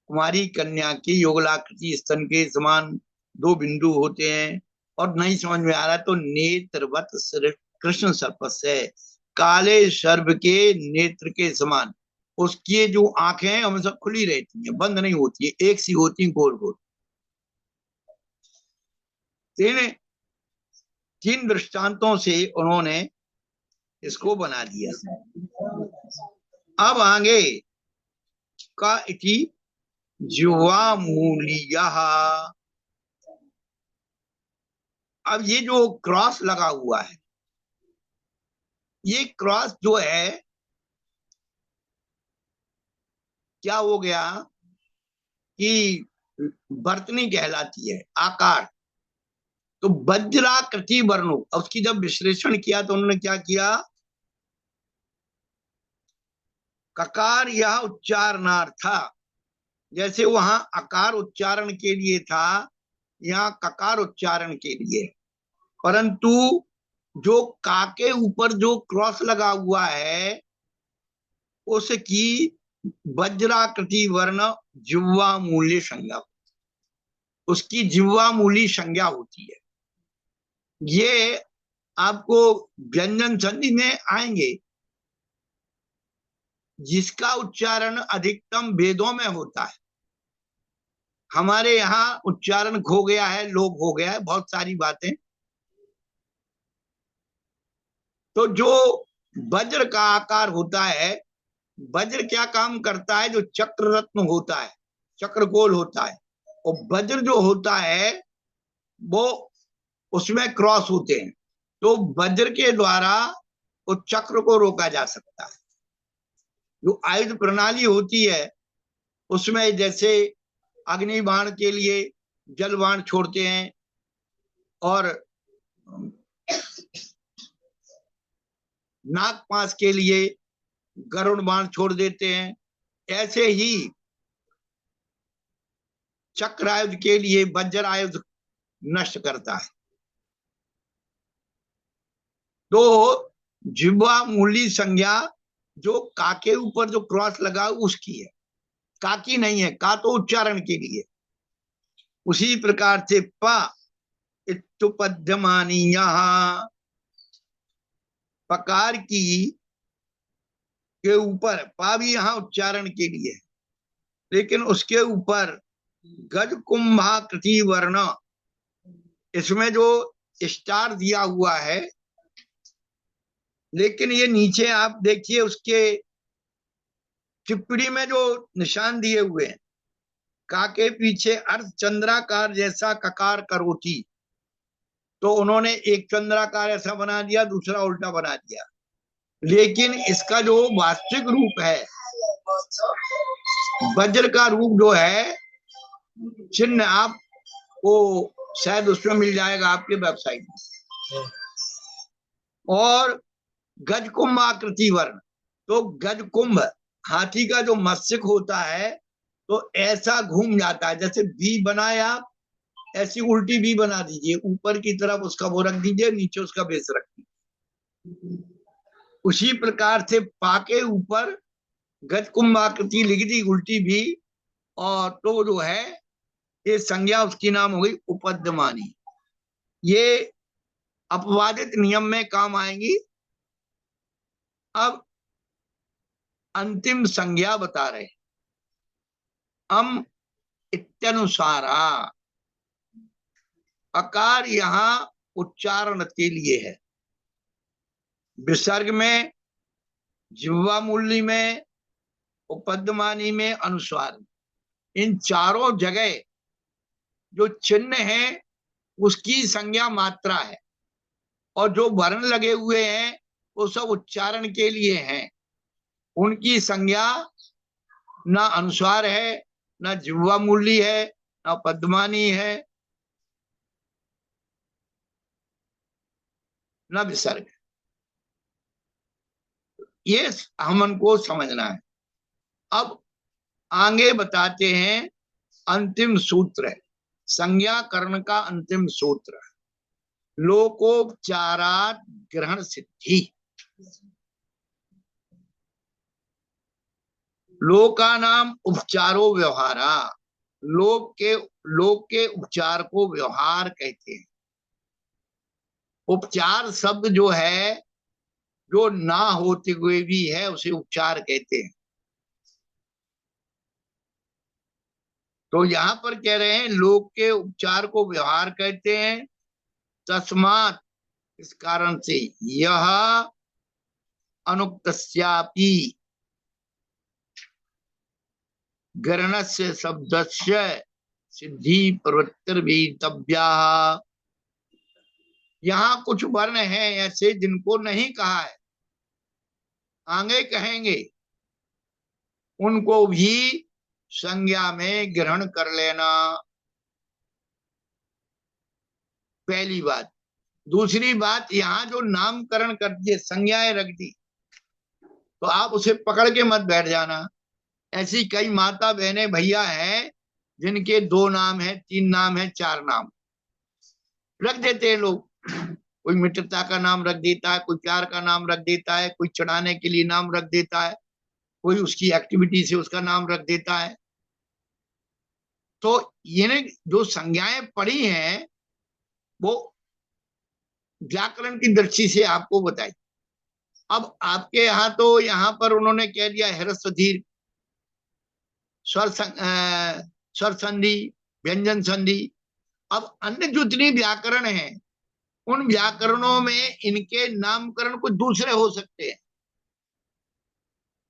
कुमारी कन्या की युगलाकृति स्तन के समान 2 बिंदु होते हैं। और नहीं समझ में आ रहा तो नेत्रवत कृष्ण सर्पस है, काले सर्प के नेत्र के समान। उसकी जो आंखें हैं हमेशा खुली रहती हैं, बंद नहीं होती है, एक सी होती है, गोल गोल। तीन दृष्टांतों से उन्होंने इसको बना दिया। अब आगे का इति जुवा मूलिया, अब ये जो क्रॉस लगा हुआ है, ये क्रॉस जो है क्या हो गया कि वर्तनी कहलाती है, आकार। तो वज्राकृति वर्णो, उसकी जब विश्लेषण किया तो उन्होंने क्या किया, ककार यह उच्चारणार्थ था, जैसे वहां अकार उच्चारण के लिए था, यहाँ ककार उच्चारण के लिए। परंतु जो का के ऊपर जो क्रॉस लगा हुआ है उसकी वज्राकृति वर्ण जिह्वा मूल्य संज्ञा, उसकी जिह्वा मूली संज्ञा होती है। ये आपको व्यंजन संधि में आएंगे, जिसका उच्चारण अधिकतम वेदों में होता है। हमारे यहाँ उच्चारण खो गया है, लोप हो गया है, बहुत सारी बातें। तो जो वज्र का आकार होता है, वज्र क्या काम करता है, जो चक्र रत्न होता है, चक्र गोल होता है, और वज्र जो होता है वो उसमें क्रॉस होते हैं। तो वज्र के द्वारा उस चक्र को रोका जा सकता है। जो आयुध प्रणाली होती है उसमें जैसे अग्नि बाण के लिए जल बाण छोड़ते हैं और नागपाश के लिए गरुड़ बाण छोड़ देते हैं, ऐसे ही चक्र आयुध के लिए वज्र आयुध नष्ट करता है। तो जिह्वा मूली संज्ञा जो का के ऊपर जो क्रॉस लगा उसकी है, का की नहीं है, का तो उच्चारण के लिए। उसी प्रकार से प इत्युपद्यमानी, यहां पकार की के ऊपर, पा भी यहां उच्चारण के लिए है, लेकिन उसके ऊपर गज कुंभाकृति वर्ण, इसमें जो स्टार दिया हुआ है, लेकिन ये नीचे आप देखिए उसके टिप्पणी में जो निशान दिए हुए हैं, का के पीछे अर्ध चंद्राकार जैसा ककार करोती, तो उन्होंने एक चंद्राकार ऐसा बना दिया, दूसरा उल्टा बना दिया। लेकिन इसका जो वास्तविक रूप है, वज्र का रूप जो है, चिन्ह आपको शायद उसमें मिल जाएगा आपके वेबसाइट में। और गजकुंभ आकृति वर्ण, तो गजकुंभ हाथी का जो मस्तक होता है तो ऐसा घूम जाता है, जैसे वी बनाया ऐसी उल्टी वी बना दीजिए, ऊपर की तरफ उसका वो रख दीजिए, नीचे उसका बेस रख दीजिए। उसी प्रकार से पाके ऊपर गजकुंभ आकृति लिख दी उल्टी भी, और तो जो है ये संज्ञा उसकी नाम हो गई उपद्यमानी। ये अपवादित नियम में काम आएंगी। अब अंतिम संज्ञा बता रहे, अम इत्यनुसारा, अकार यहां उच्चारण के लिए है, विसर्ग में जिह्वा मूली में, उपपद्मानी में, अनुस्वार में, इन चारों जगह जो चिन्ह है उसकी संज्ञा मात्रा है, और जो वर्ण लगे हुए हैं वो सब उच्चारण के लिए हैं। उनकी संज्ञा ना अनुस्वार है, ना जिह्वा मूली है, ना पद्मानी है, ना विसर्ग। ये हमन को समझना है। अब आगे बताते हैं अंतिम सूत्र है, संज्ञाकरण का अंतिम सूत्र, लोकोपचारात् ग्रहण सिद्धि। लोकानाम उपचारो व्यवहारा, लोक के उपचार को व्यवहार कहते हैं। उपचार शब्द जो है, जो ना होते हुए भी है, उसे उपचार कहते हैं। तो यहां पर कह रहे हैं लोक के उपचार को व्यवहार कहते हैं। तस्मात्, इस कारण से, यह अनुक्तस्यापि गरणस्य शब्दस्य सिद्धि प्रवृत्तिर्भीतव्या। यहाँ कुछ वर्ण हैं ऐसे जिनको नहीं कहा है, आगे कहेंगे, उनको भी संज्ञा में ग्रहण कर लेना, पहली बात। दूसरी बात, यहाँ जो नामकरण कर दिए, संज्ञाएं रख दी, तो आप उसे पकड़ के मत बैठ जाना। ऐसी कई माता बहने भैया हैं जिनके 2 नाम है, 3 नाम है, 4 नाम रख देते हैं लोग। कोई मित्रता का नाम रख देता है, कोई प्यार का नाम रख देता है, कोई चढ़ाने के लिए नाम रख देता है, कोई उसकी एक्टिविटी से उसका नाम रख देता है। तो ये जो संज्ञाएं पड़ी हैं वो व्याकरण की दृष्टि से आपको बताई। अब आपके यहाँ तो यहाँ पर उन्होंने कह दिया ह्रस्व दीर्घ, स्वर संधि, व्यंजन संधि। अब अन्य जितनी व्याकरण है, उन व्याकरणों में इनके नामकरण कुछ दूसरे हो सकते हैं।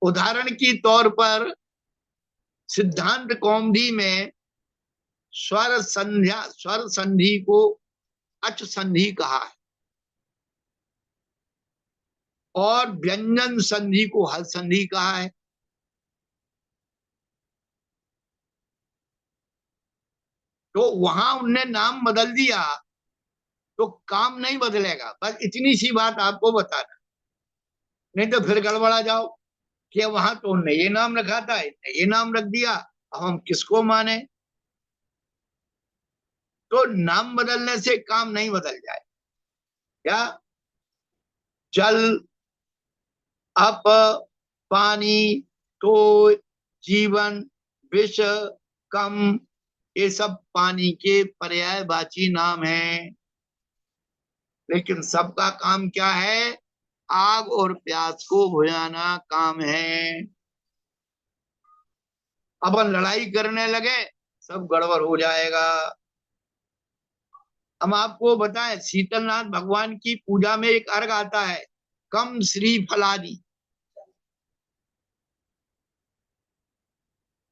उदाहरण की तौर पर सिद्धांत कौमुदी में स्वर संधि को अच संधि कहा है, और व्यंजन संधि को हल संधि कहा है। तो वहां उनने नाम बदल दिया तो काम नहीं बदलेगा। बस इतनी सी बात आपको बताना, नहीं तो फिर गड़बड़ा जाओ कि वहां तो उनने ये नाम रखा था, ये नाम रख दिया, अब हम किसको माने। तो नाम बदलने से काम नहीं बदल जाए। क्या? जल, अप, पानी, तो, जीवन, विष, कम, ये सब पानी के पर्यायवाची नाम हैं। लेकिन सबका काम क्या है? आग और प्यास को बुझाना काम है। अपन लड़ाई करने लगे, सब गड़बड़ हो जाएगा। हम आपको बताएं, शीतलनाथ भगवान की पूजा में एक अर्घ आता है, कम श्री फलादि।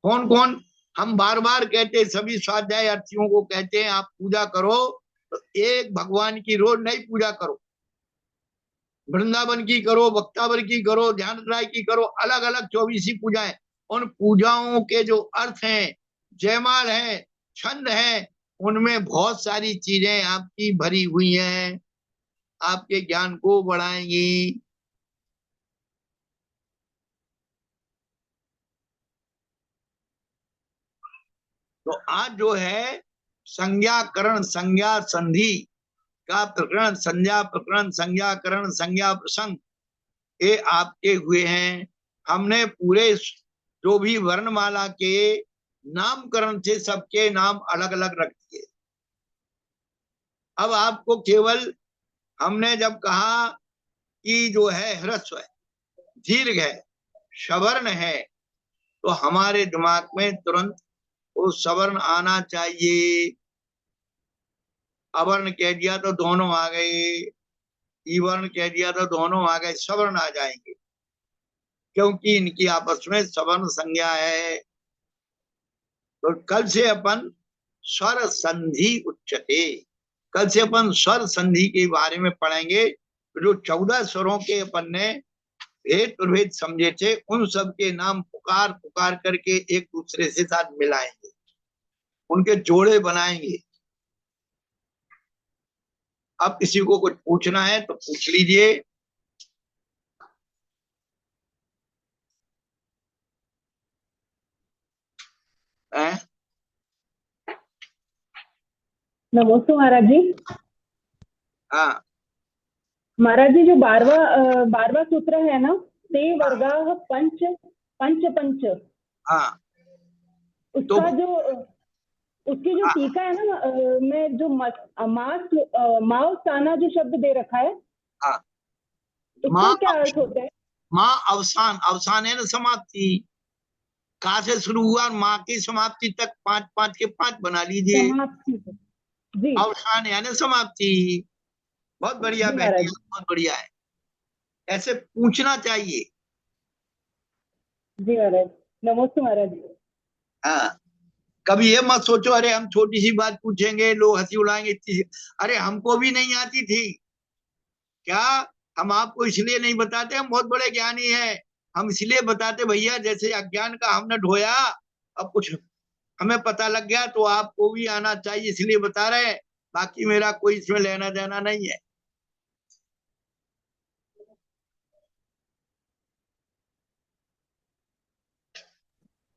कौन कौन? हम बार बार कहते, सभी स्वाध्याय अर्थियों को कहते हैं, आप पूजा करो तो एक भगवान की रोज नहीं पूजा करो, वृंदावन की करो, भक्तावर की करो, ध्यान राय की करो, अलग अलग 24 पूजाएं। उन पूजाओं के जो अर्थ हैं, जयमाल है, छंद है, उनमें बहुत सारी चीजें आपकी भरी हुई हैं, आपके ज्ञान को बढ़ाएंगी। तो आज जो है संज्ञाकरण, संज्ञा संधि का प्रकरण, संज्ञा प्रकरण, संज्ञाकरण, संज्ञा प्रसंग, ये आपके हुए हैं। हमने पूरे जो भी वर्णमाला के नामकरण थे, सबके नाम अलग अलग रख दिए। अब आपको केवल हमने जब कहा कि जो है ह्रस्व है, दीर्घ है, सवर्ण है, तो हमारे दिमाग में तुरंत वो सवर्ण आना चाहिए। अवर्ण कह दिया तो दोनों आ गए, ईवर्ण कह दिया तो दोनों आ गए, सवर्ण आ जाएंगे। क्योंकि इनकी आपस में सवर्ण संज्ञा है। तो कल से अपन स्वर संधि उच्चते, कल से अपन स्वर संधि के बारे में पढ़ेंगे। जो 14 स्वरों के अपन ने भेद प्रभेद समझे थे, उन सब के नाम पुकार पुकार करके एक दूसरे से साथ मिलाएंगे, उनके जोड़े बनाएंगे। अब किसी को कुछ पूछना है तो पूछ लीजिए। हैं? नमस्ते महाराज जी। हाँ महाराज जी, जो 12वां सूत्र है ना, ते वर्गाः पंच पंच पंच, हाँ उसका तो जो उसकी जो हाँ टीका है ना, में जो माव साना जो शब्द दे रखा है, हाँ। उसका माँ क्या अर्थ होता है? माँ अवसान, अवसान है ना समाप्ति। कहाँ से शुरू हुआ और माँ की समाप्ति तक 5 5 के 5 बना लीजिए। समाप्ति जी। अवसान यानी समाप्ति। बहुत बढ़िया जी बहन जी, महाराज। बहुत बढ़िया है। ऐसे पूछना चाहिए। जी महाराज, नमस्ते महाराज जी। हाँ, कभी ये मत सोचो अरे हम छोटी सी बात पूछेंगे लोग हंसी उड़ाएंगे इतनी अरे हमको भी नहीं आती थी क्या? हम आपको इसलिए नहीं बताते हम बहुत बड़े ज्ञानी हैं। हम इसलिए बताते भैया जैसे अज्ञान का हमने ढोया, अब कुछ हमें पता लग गया तो आपको भी आना चाहिए, इसलिए बता रहे हैं। बाकी मेरा कोई इसमें लेना देना नहीं है।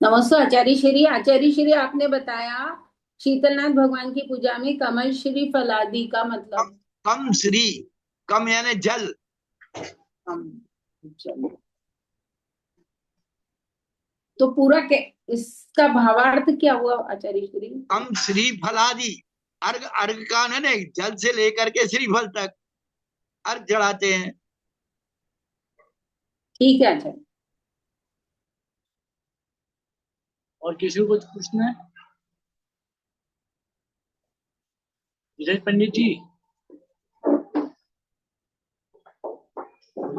नमस्ते आचार्य श्री। आचार्य श्री, आपने बताया शीतलनाथ भगवान की पूजा में कमल श्री फलादि का मतलब कम श्री, कम यानी जल। चलो, तो पूरा इसका भावार्थ क्या हुआ आचार्य श्री? कम श्री फलादि, अर्घ, अर्घ का नहीं, जल से लेकर के श्रीफल तक अर्घ चढ़ाते हैं। ठीक है आचार्य। और किसी को कुछ पूछना है? विजय पंडित जी,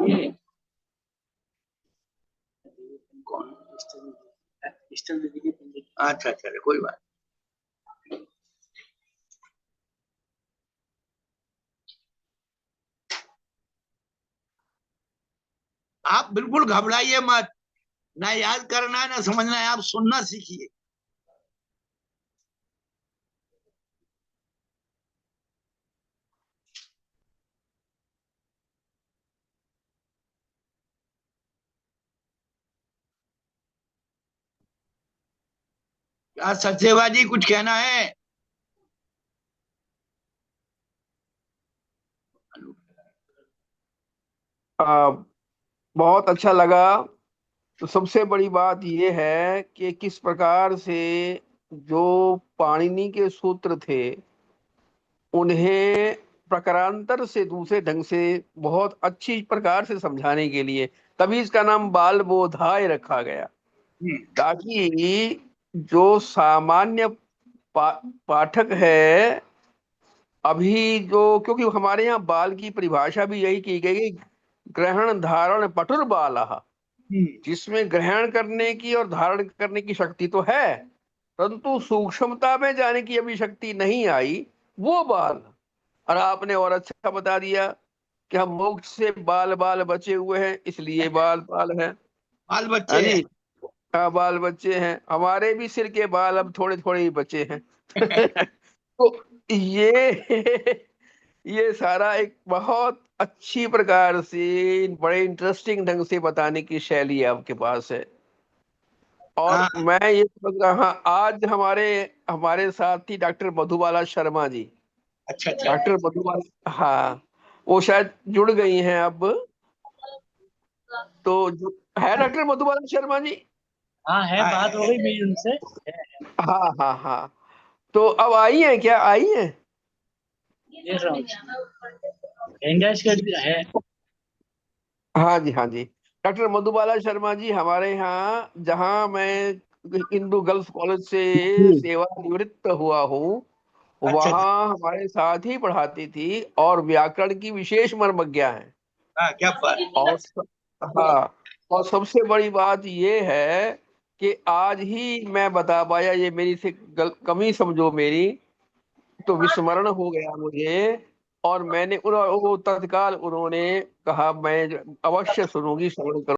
ये कौन? इष्टल देवी के पंडित। अच्छा चलो कोई बात। आप बिल्कुल घबराइए मत, ना याद करना है ना समझना है, आप सुनना सीखिए। क्या सचेवा जी कुछ कहना है? आ, बहुत अच्छा लगा। तो सबसे बड़ी बात यह है कि किस प्रकार से जो पाणिनि के सूत्र थे उन्हें प्रकारांतर से दूसरे ढंग से बहुत अच्छी प्रकार से समझाने के लिए, तभी इसका नाम बाल बोधाय रखा गया, ताकि जो सामान्य पाठक है अभी जो, क्योंकि हमारे यहाँ बाल की परिभाषा भी यही की गई, ग्रहण धारण पटुर बालः, जिसमें ग्रहण करने की और धारण करने की शक्ति तो है परंतु सूक्ष्मता में जाने की अभी शक्ति नहीं आई, वो बाल। और आपने और अच्छा बता दिया कि हम मोक्ष से बाल बाल बचे हुए हैं, इसलिए बाल बाल है। बाल बच्चे हाँ हैं। जी, हाँ बाल बच्चे हैं, हमारे भी सिर के बाल अब थोड़े थोड़े ही बचे हैं। तो ये सारा एक बहुत अच्छी प्रकार से बड़े इंटरेस्टिंग ढंग से बताने की शैली आपके पास है। और हाँ मैं ये समझ रहा, हाँ, आज हमारे हमारे साथ ही डॉक्टर मधुबाला शर्मा जी, अच्छा अच्छा। डॉक्टर मधुबाला, हाँ, वो शायद जुड़ गई हैं अब। तो है डॉक्टर मधुबाला शर्मा जी? हाँ है, बात हो गई मेरी उनसे। हाँ हाँ हाँ, तो अब आई है क्या, आई है? देख रहा हूँ, एंगेज कर दिया है। हाँ जी हाँ जी, डॉक्टर मधुबाला शर्मा जी हमारे यहाँ, जहाँ मैं इंदू गर्ल्स कॉलेज से सेवा निवृत्त हुआ हूँ, अच्छा अच्छा। वहाँ हमारे साथ ही पढ़ाती थी और व्याकरण की विशेष मर्मज्ञा है। हाँ क्या बात। और हाँ, और सबसे बड़ी बात ये है कि आज ही मैं बता पाया, ये मेरी से कमी समझो मेरी, तो विस्मरण हो गया मुझे। और मैंने वो तत्काल उन्होंने कहा मैं अवश्य सुनूंगी, श्रवण